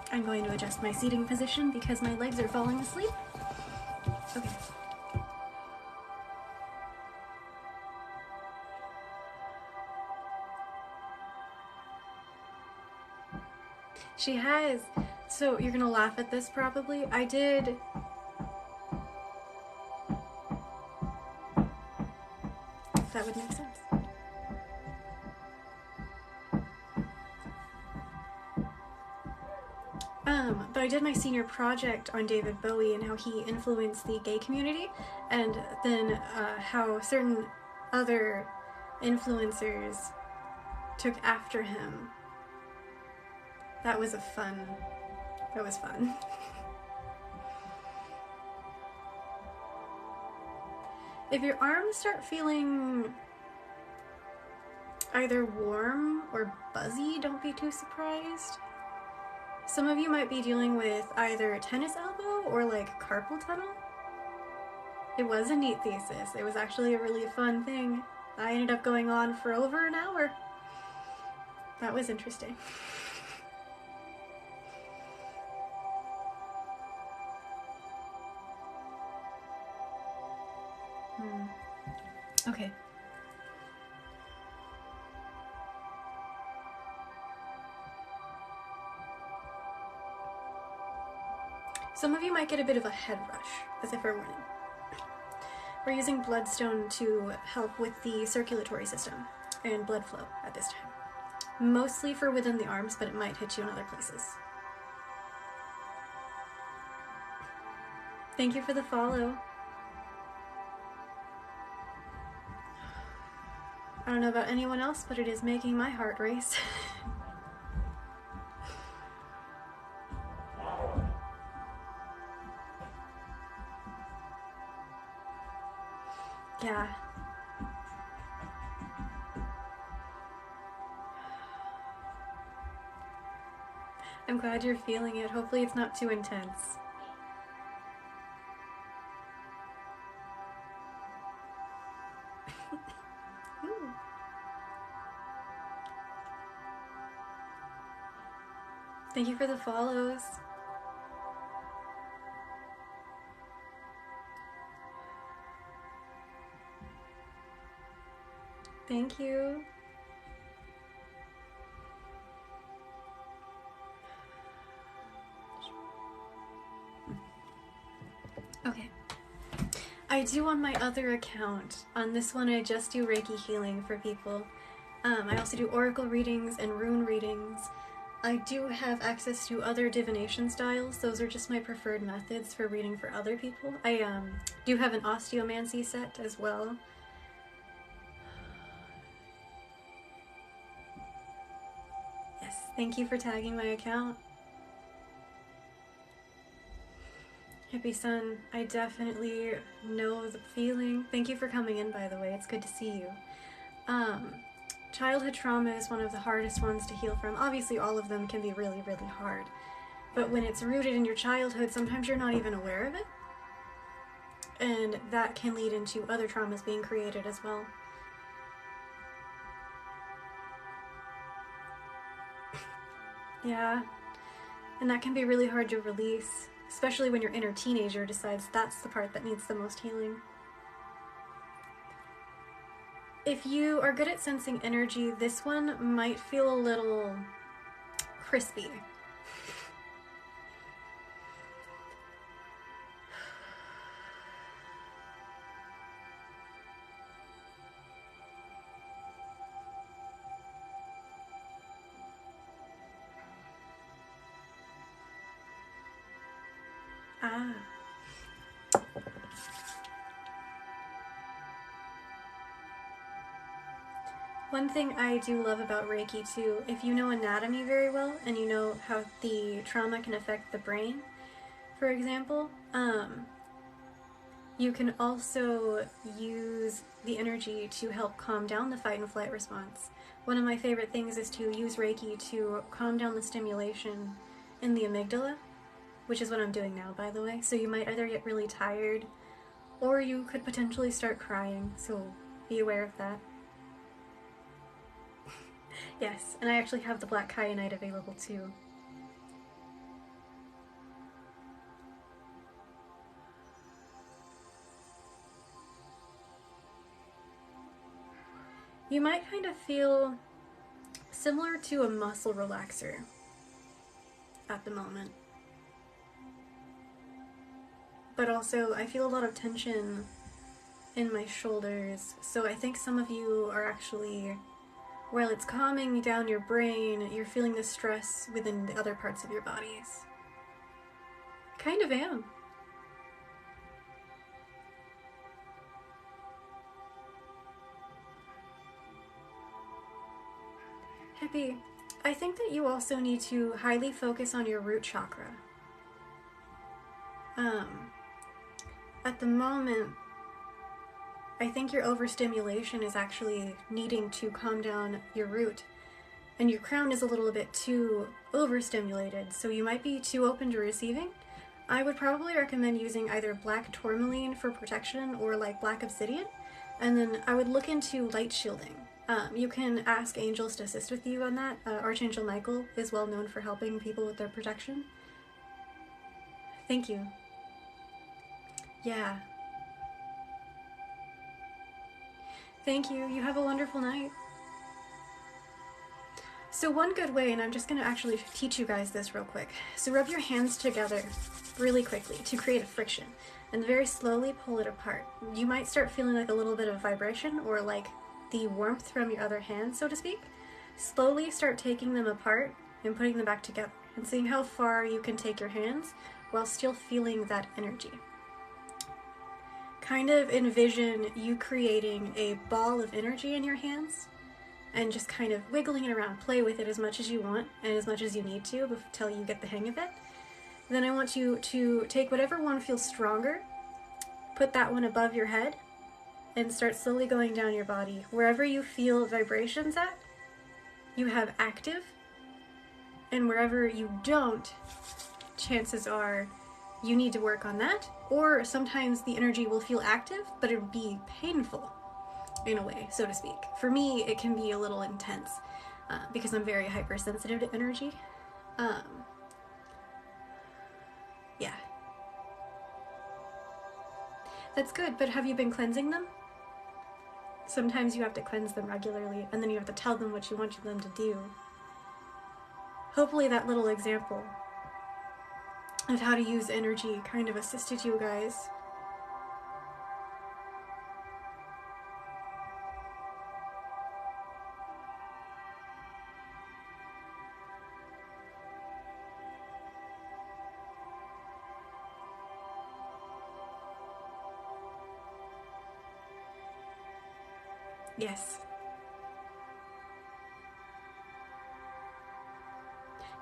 I'm going to adjust my seating position because my legs are falling asleep. Okay. She has. So you're gonna laugh at this probably. I did. That would make sense. But I did my senior project on David Bowie and how he influenced the gay community, and then how certain other influencers took after him. That was fun. If your arms start feeling either warm or buzzy, don't be too surprised. Some of you might be dealing with either tennis elbow or like carpal tunnel. It was a neat thesis. It was actually a really fun thing. I ended up going on for over an hour. That was interesting. Okay. Some of you might get a bit of a head rush, as if we're warning. We're using bloodstone to help with the circulatory system and blood flow at this time. Mostly for within the arms, but it might hit you in other places. Thank you for the follow. I don't know about anyone else, but it is making my heart race. Yeah. I'm glad you're feeling it. Hopefully it's not too intense. Thank you for the follows. Thank you. Okay. I do on my other account. On this one, I just do Reiki healing for people. I also do oracle readings and rune readings. I do have access to other divination styles. Those are just my preferred methods for reading for other people. I do have an osteomancy set as well. Yes, thank you for tagging my account. Hippie Sun, I definitely know the feeling. Thank you for coming in, by the way. It's good to see you. Childhood trauma is one of the hardest ones to heal from. Obviously, all of them can be really, really hard. But when it's rooted in your childhood, sometimes you're not even aware of it. And that can lead into other traumas being created as well. Yeah. And that can be really hard to release, especially when your inner teenager decides that's the part that needs the most healing. If you are good at sensing energy, this one might feel a little crispy. Ah. One thing I do love about Reiki too, if you know anatomy very well and you know how the trauma can affect the brain, for example, you can also use the energy to help calm down the fight and flight response. One of my favorite things is to use Reiki to calm down the stimulation in the amygdala, which is what I'm doing now, by the way. So you might either get really tired or you could potentially start crying, so be aware of that. Yes, and I actually have the black kyanite available too. You might kind of feel similar to a muscle relaxer at the moment. But also, I feel a lot of tension in my shoulders, so I think some of you are actually, while it's calming down your brain, you're feeling the stress within the other parts of your bodies. Kind of am. Hippie, I think that you also need to highly focus on your root chakra. At the moment, I think your overstimulation is actually needing to calm down your root, and your crown is a little bit too overstimulated, so you might be too open to receiving. I would probably recommend using either black tourmaline for protection or like black obsidian, and then I would look into light shielding. You can ask angels to assist with you on that. Archangel Michael is well known for helping people with their protection. Thank you. Yeah. Thank you. You have a wonderful night. So one good way, and I'm just going to actually teach you guys this real quick. So rub your hands together really quickly to create a friction, and very slowly pull it apart. You might start feeling like a little bit of vibration or like the warmth from your other hand, so to speak. Slowly start taking them apart and putting them back together and seeing how far you can take your hands while still feeling that energy. Kind of envision you creating a ball of energy in your hands and just kind of wiggling it around. Play with it as much as you want and as much as you need to until you get the hang of it. Then I want you to take whatever one feels stronger, put that one above your head, and start slowly going down your body. Wherever you feel vibrations at, you have active, And wherever you don't, chances are you need to work on that. Or sometimes the energy will feel active, but it will be painful in a way, so to speak. For me, it can be a little intense because I'm very hypersensitive to energy. Yeah. That's good, but have you been cleansing them? Sometimes you have to cleanse them regularly, and then you have to tell them what you want them to do. Hopefully that little example of how to use energy kind of assisted you guys. Yes.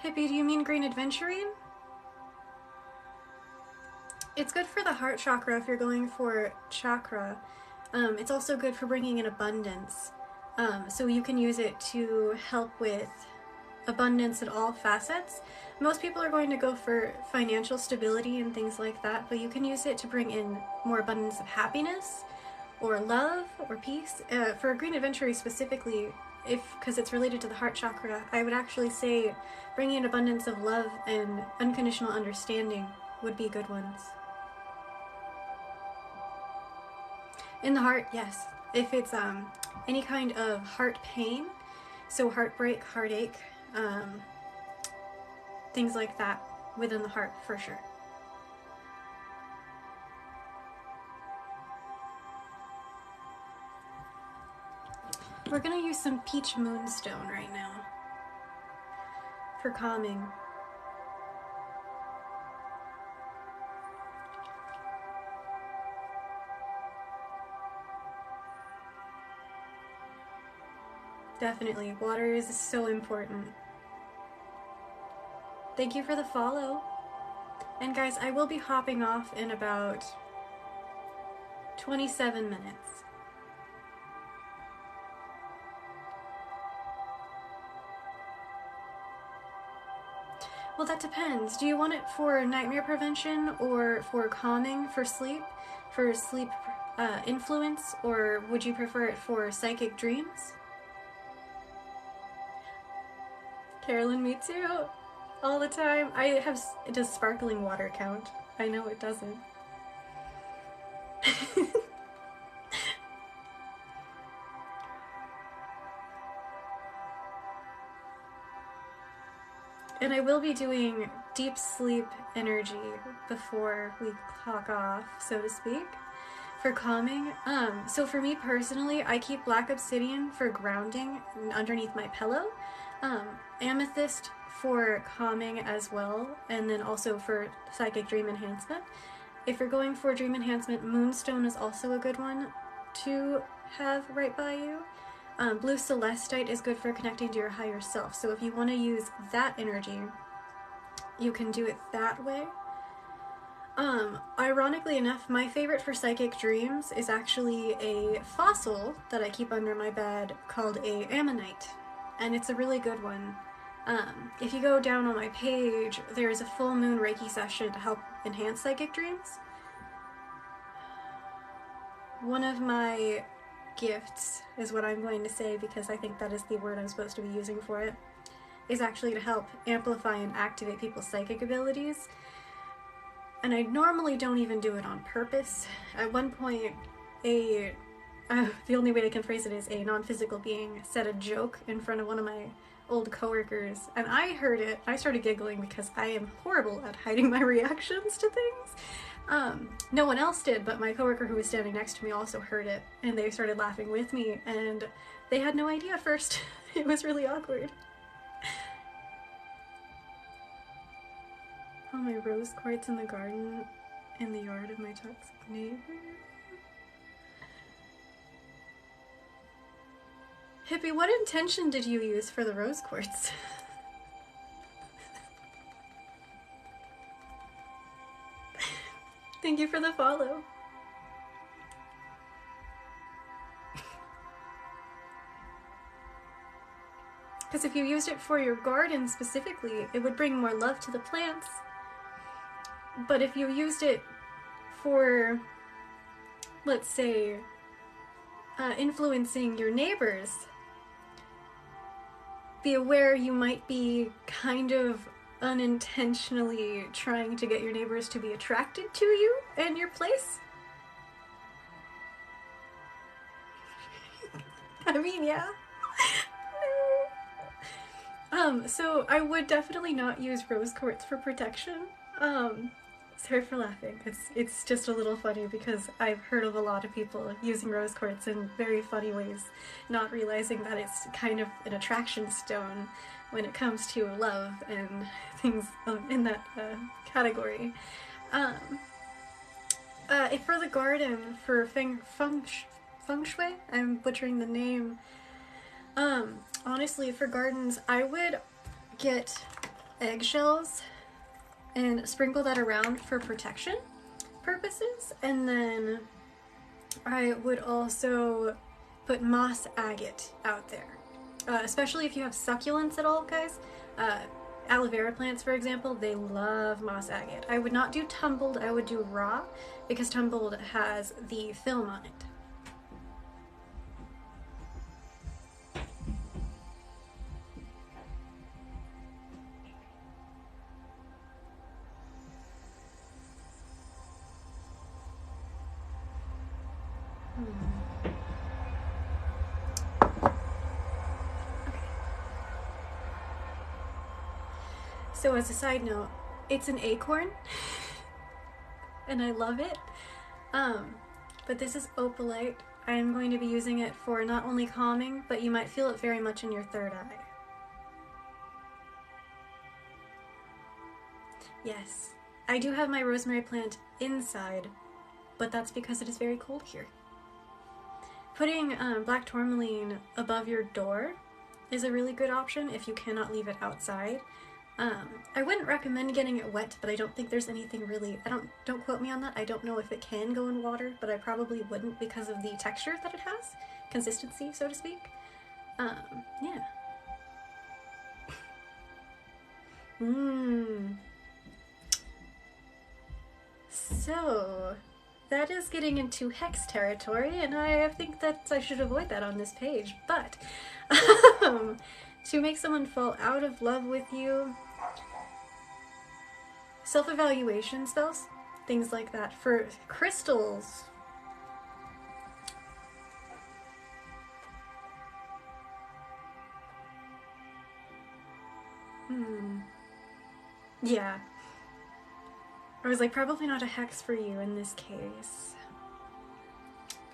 Hippie, do you mean green adventurine? It's good for the heart chakra if you're going for chakra. It's also good for bringing in abundance. So you can use it to help with abundance at all facets. Most people are going to go for financial stability and things like that, but you can use it to bring in more abundance of happiness or love or peace. For green adventurine specifically, because it's related to the heart chakra, I would actually say bringing in abundance of love and unconditional understanding would be good ones. In the heart, yes. If it's any kind of heart pain, so heartbreak, heartache, things like that within the heart, for sure. We're gonna use some peach moonstone right now for calming. Definitely, water is so important. Thank you for the follow. And guys, I will be hopping off in about 27 minutes. Well, that depends. Do you want it for nightmare prevention or for calming, for sleep influence, or would you prefer it for psychic dreams? Carolyn, me too. All the time. Does sparkling water count? I know it doesn't. And I will be doing deep sleep energy before we clock off, so to speak, for calming. So for me personally, I keep black obsidian for grounding underneath my pillow, amethyst for calming as well, and then also for psychic dream enhancement. If you're going for dream enhancement, moonstone is also a good one to have right by you. Blue celestite is good for connecting to your higher self. So if you want to use that energy, you can do it that way. Ironically enough, my favorite for psychic dreams is actually a fossil that I keep under my bed called a ammonite. And it's a really good one. If you go down on my page, there is a full moon Reiki session to help enhance psychic dreams. One of my gifts is what I'm going to say, because I think that is the word I'm supposed to be using for it, is actually to help amplify and activate people's psychic abilities. And I normally don't even do it on purpose. At one point, the only way I can phrase it is a non-physical being said a joke in front of one of my old coworkers, and I heard it. I started giggling because I am horrible at hiding my reactions to things. No one else did, but my coworker who was standing next to me also heard it, and they started laughing with me, and they had no idea first. It was really awkward. Oh, my rose quartz in the garden in the yard of my toxic neighbor. Hippie, what intention did you use for the rose quartz? Thank you for the follow. Because because if you used it for your garden specifically, it would bring more love to the plants. But if you used it for, let's say, influencing your neighbors, be aware you might be kind of unintentionally trying to get your neighbors to be attracted to you and your place. I mean, yeah. So I would definitely not use rose quartz for protection. Sorry for laughing. It's just a little funny because I've heard of a lot of people using rose quartz in very funny ways, not realizing that it's kind of an attraction stone when it comes to love and things in that category. If for the garden, for feng shui, I'm butchering the name. Honestly, for gardens, I would get eggshells and sprinkle that around for protection purposes, and then I would also put moss agate out there, especially if you have succulents at all, guys. Aloe vera plants, for example, they love moss agate. I would not do tumbled, I would do raw, because tumbled has the film on it. So as a side note, it's an acorn, and I love it. But this is opalite. I am going to be using it for not only calming, but you might feel it very much in your third eye. Yes, I do have my rosemary plant inside, but that's because it is very cold here. Putting black tourmaline above your door is a really good option if you cannot leave it outside. I wouldn't recommend getting it wet, but I don't think there's anything really, don't quote me on that. I don't know if it can go in water, but I probably wouldn't because of the texture that it has, consistency, so to speak. Yeah. So, that is getting into hex territory, and I think that I should avoid that on this page, but to make someone fall out of love with you, self-evaluation spells, things like that. For crystals, yeah. I was like, probably not a hex for you in this case.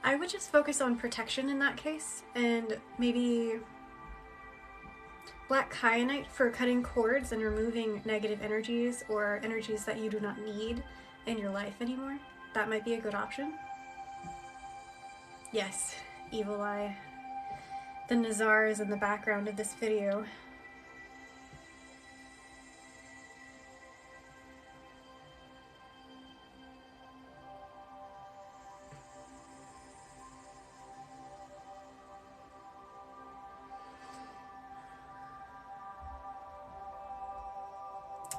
I would just focus on protection in that case, and maybe black kyanite for cutting cords and removing negative energies or energies that you do not need in your life anymore. That might be a good option. Yes, Evil Eye. The Nazar is in the background of this video.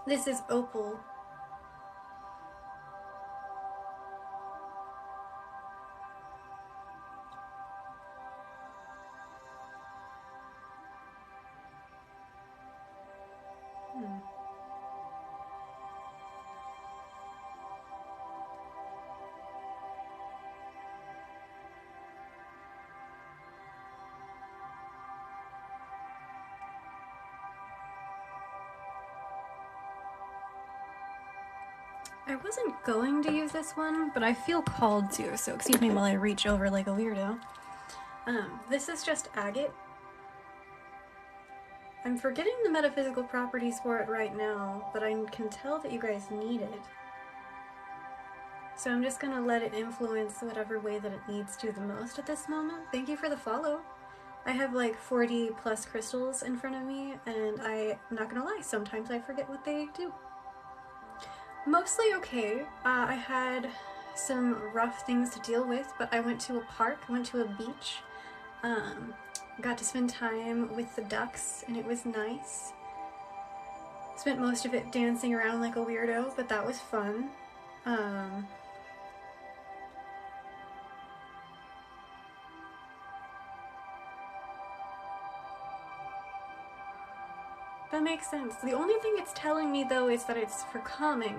This is opal. I wasn't going to use this one, but I feel called to, so excuse me while I reach over like a weirdo. This is just agate. I'm forgetting the metaphysical properties for it right now, but I can tell that you guys need it. So I'm just gonna let it influence whatever way that it needs to the most at this moment. Thank you for the follow. I have like 40 plus crystals in front of me, and I'm not gonna lie, sometimes I forget what they do. Mostly okay. I had some rough things to deal with, but I went to a park, went to a beach got to spend time with the ducks, and it was nice. Spent most of it dancing around like a weirdo, but that was fun. That makes sense. The only thing it's telling me, though, is that it's for calming,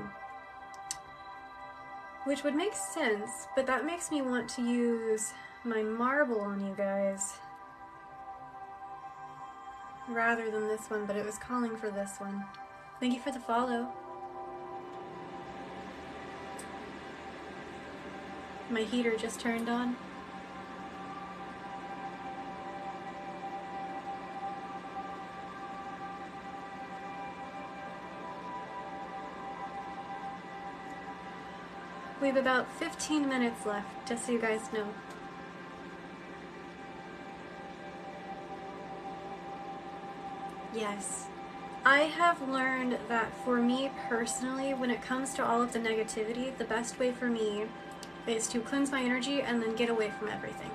which would make sense, but that makes me want to use my marble on you guys rather than this one, but it was calling for this one. Thank you for the follow. My heater just turned on. We have about 15 minutes left, just so you guys know. Yes. I have learned that for me personally, when it comes to all of the negativity, the best way for me is to cleanse my energy and then get away from everything.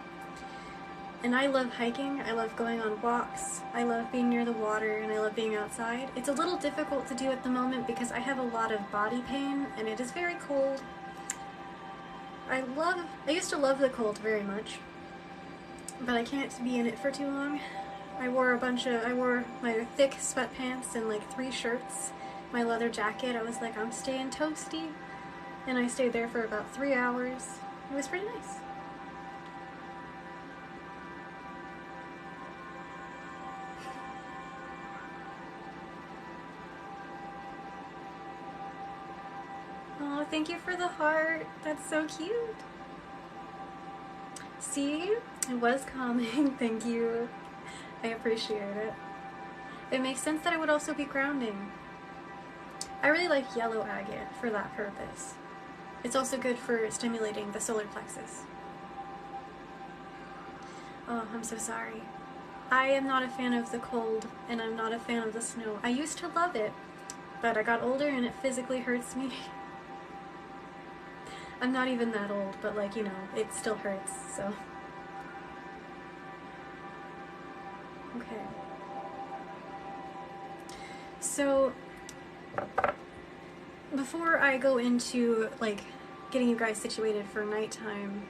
And I love hiking, I love going on walks, I love being near the water, and I love being outside. It's a little difficult to do at the moment because I have a lot of body pain and it is very cold. I used to love the cold very much, but I can't be in it for too long. I wore my thick sweatpants and like 3 shirts, my leather jacket. I was like, I'm staying toasty. And I stayed there for about 3 hours. It was pretty nice. Oh, thank you for the heart. That's so cute. See? It was calming. Thank you. I appreciate it. It makes sense that it would also be grounding. I really like yellow agate for that purpose. It's also good for stimulating the solar plexus. Oh, I'm so sorry. I am not a fan of the cold, and I'm not a fan of the snow. I used to love it, but I got older and it physically hurts me. I'm not even that old, but like, you know, it still hurts, so. Okay. So, before I go into, like, getting you guys situated for nighttime,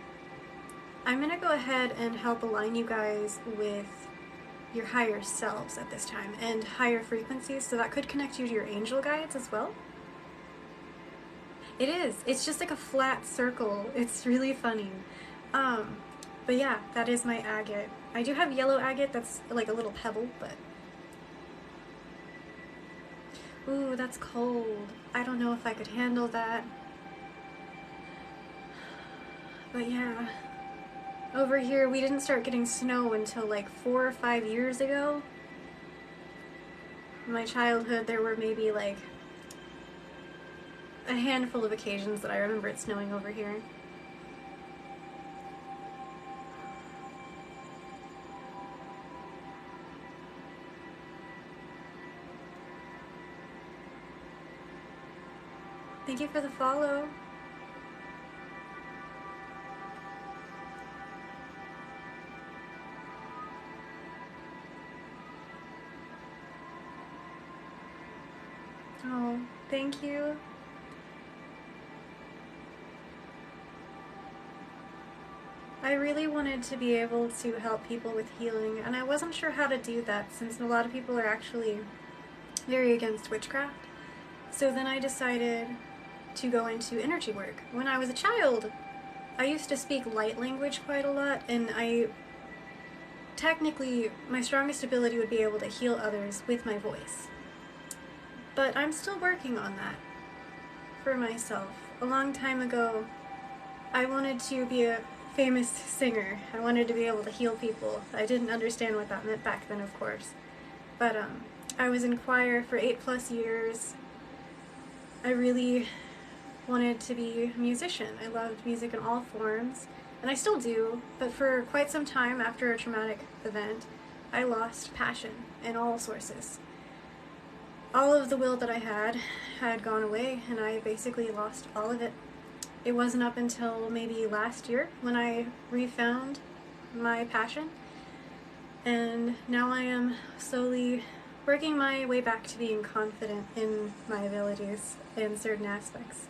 I'm gonna go ahead and help align you guys with your higher selves at this time, and higher frequencies, so that could connect you to your angel guides as well. It is. It's just like a flat circle. It's really funny. But yeah, that is my agate. I do have yellow agate that's like a little pebble, but... Ooh, that's cold. I don't know if I could handle that. But yeah. Over here, we didn't start getting snow until like 4 or 5 years ago. In my childhood, there were maybe like a handful of occasions that I remember it snowing over here. Thank you for the follow. Oh, thank you. I really wanted to be able to help people with healing, and I wasn't sure how to do that since a lot of people are actually very against witchcraft. So then I decided to go into energy work. When I was a child, I used to speak light language quite a lot, and technically, my strongest ability would be able to heal others with my voice. But I'm still working on that for myself. A long time ago, I wanted to be a famous singer. I wanted to be able to heal people. I didn't understand what that meant back then, of course. But I was in choir for 8+ years. I really wanted to be a musician. I loved music in all forms, and I still do, but for quite some time after a traumatic event, I lost passion in all sources. All of the will that I had gone away, and I basically lost all of it. It wasn't up until maybe last year when I refound my passion. And now I am slowly working my way back to being confident in my abilities in certain aspects.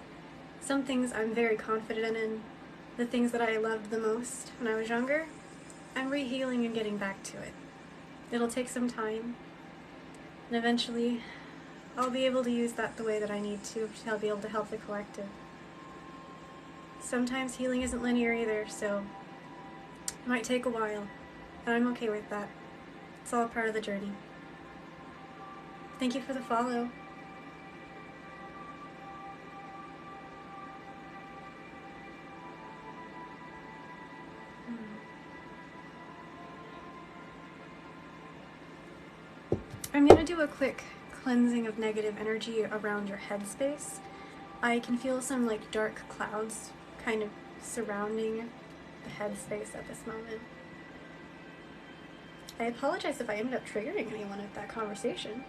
Some things I'm very confident in. The things that I loved the most when I was younger, I'm re-healing and getting back to it. It'll take some time, and eventually I'll be able to use that the way that I need to be able to help the collective. Sometimes healing isn't linear either, so it might take a while, and I'm okay with that. It's all part of the journey. Thank you for the follow. I'm going to do a quick cleansing of negative energy around your headspace. I can feel some like dark clouds kind of surrounding the headspace at this moment. I apologize if I ended up triggering anyone at that conversation.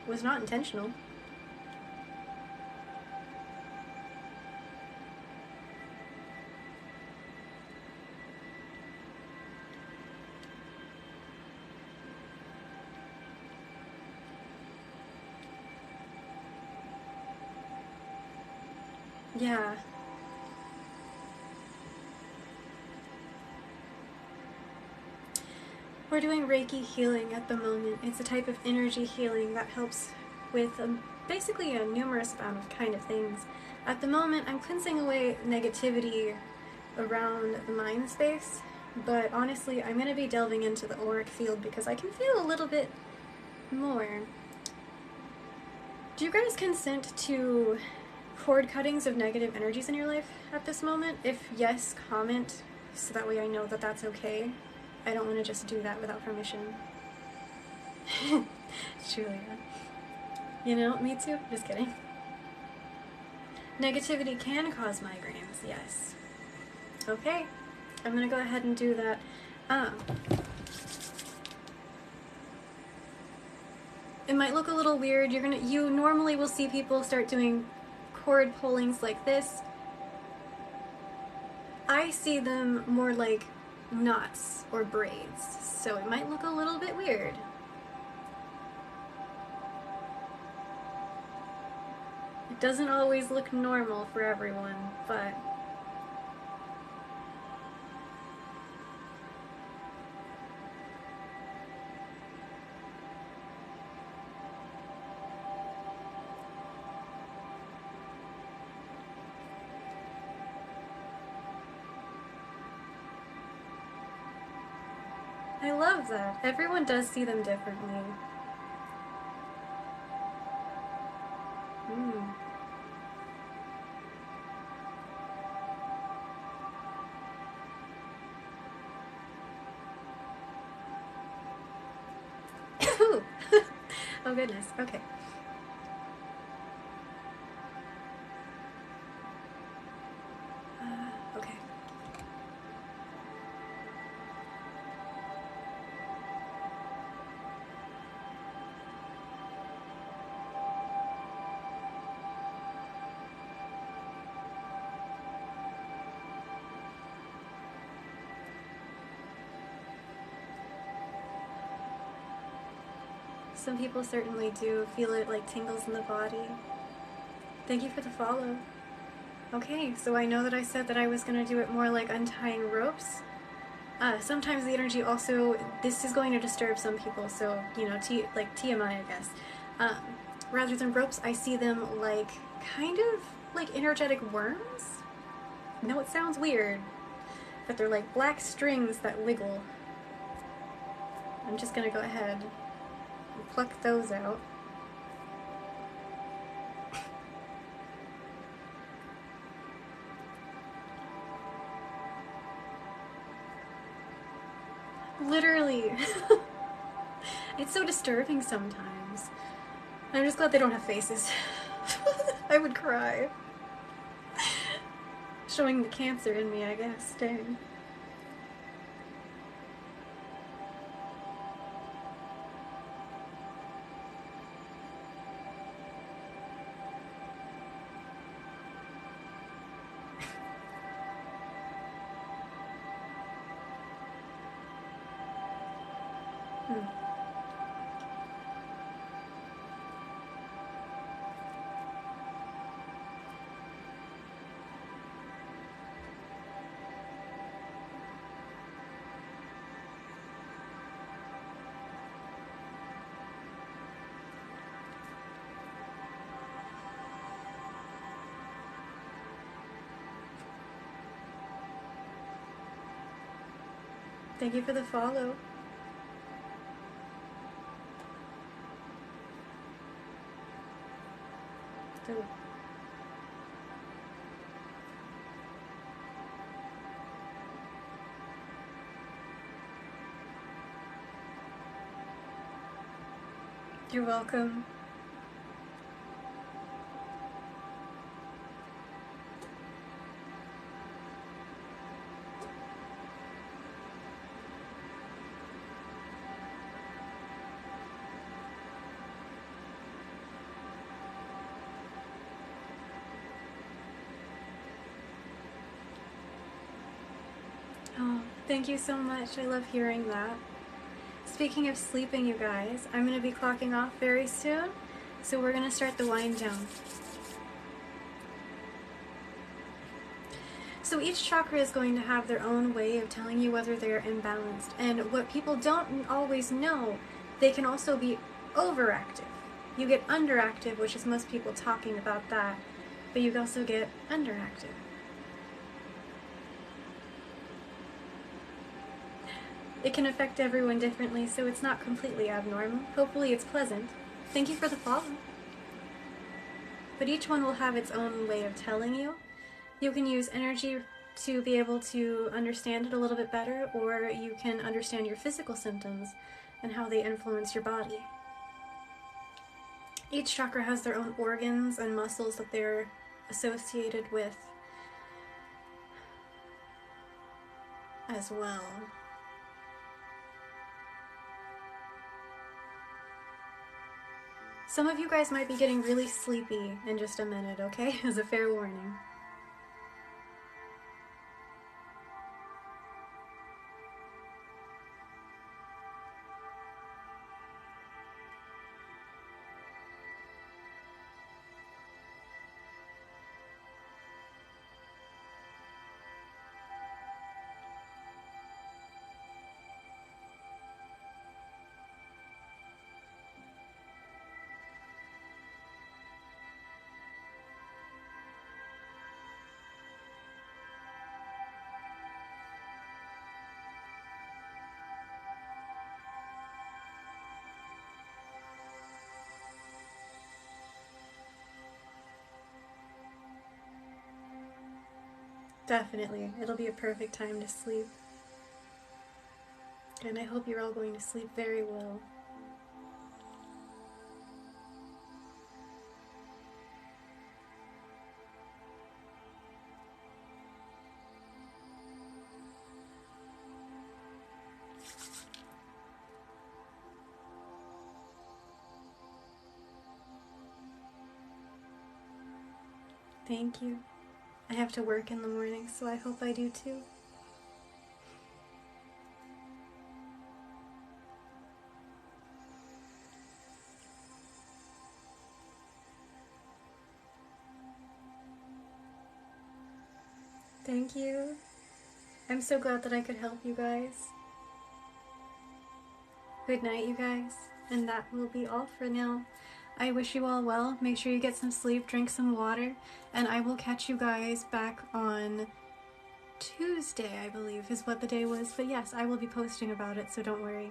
It was not intentional. Yeah. We're doing Reiki healing at the moment. It's a type of energy healing that helps with basically a numerous amount of kind of things. At the moment, I'm cleansing away negativity around the mind space, but honestly, I'm going to be delving into the auric field because I can feel a little bit more. Do you guys consent to cord cuttings of negative energies in your life at this moment? If yes, comment so that way I know that that's okay. I don't want to just do that without permission. Julia. You know, me too. Just kidding. Negativity can cause migraines, yes. Okay, I'm gonna go ahead and do that. It might look a little weird. You normally will see people start doing cord pullings like this. I see them more like knots or braids, so it might look a little bit weird. It doesn't always look normal for everyone, but I love that. Everyone does see them differently. Oh goodness, okay. Okay. Some people certainly do feel it like tingles in the body. Thank you for the follow. Okay, so I know that I said that I was going to do it more like untying ropes. Sometimes the energy also, this is going to disturb some people, so, you know, like TMI, I guess. Rather than ropes, I see them like, kind of like energetic worms? No, it sounds weird, but they're like black strings that wiggle. I'm just going to go ahead and pluck those out. Literally. It's so disturbing sometimes. I'm just glad they don't have faces. I would cry. Showing the cancer in me, I guess. Dang. Thank you for the follow. Ooh. You're welcome. Oh, thank you so much. I love hearing that. Speaking of sleeping, you guys, I'm going to be clocking off very soon, so we're going to start the wind down. So each chakra is going to have their own way of telling you whether they're imbalanced. And what people don't always know, they can also be overactive. You get underactive, which is most people talking about that, but you also get underactive. It can affect everyone differently, so it's not completely abnormal. Hopefully it's pleasant. Thank you for the follow. But each one will have its own way of telling you. You can use energy to be able to understand it a little bit better, or you can understand your physical symptoms and how they influence your body. Each chakra has their own organs and muscles that they're associated with as well. Some of you guys might be getting really sleepy in just a minute, okay? As a fair warning. Definitely. It'll be a perfect time to sleep. And I hope you're all going to sleep very well. Thank you. I have to work in the morning, so I hope I do too. Thank you. I'm so glad that I could help you guys. Good night, you guys. And that will be all for now. I wish you all well. Make sure you get some sleep, drink some water, and I will catch you guys back on Tuesday, I believe, is what the day was. But yes, I will be posting about it, so don't worry.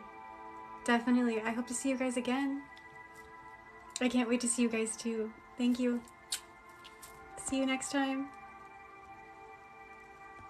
Definitely. I hope to see you guys again. I can't wait to see you guys too. Thank you. See you next time.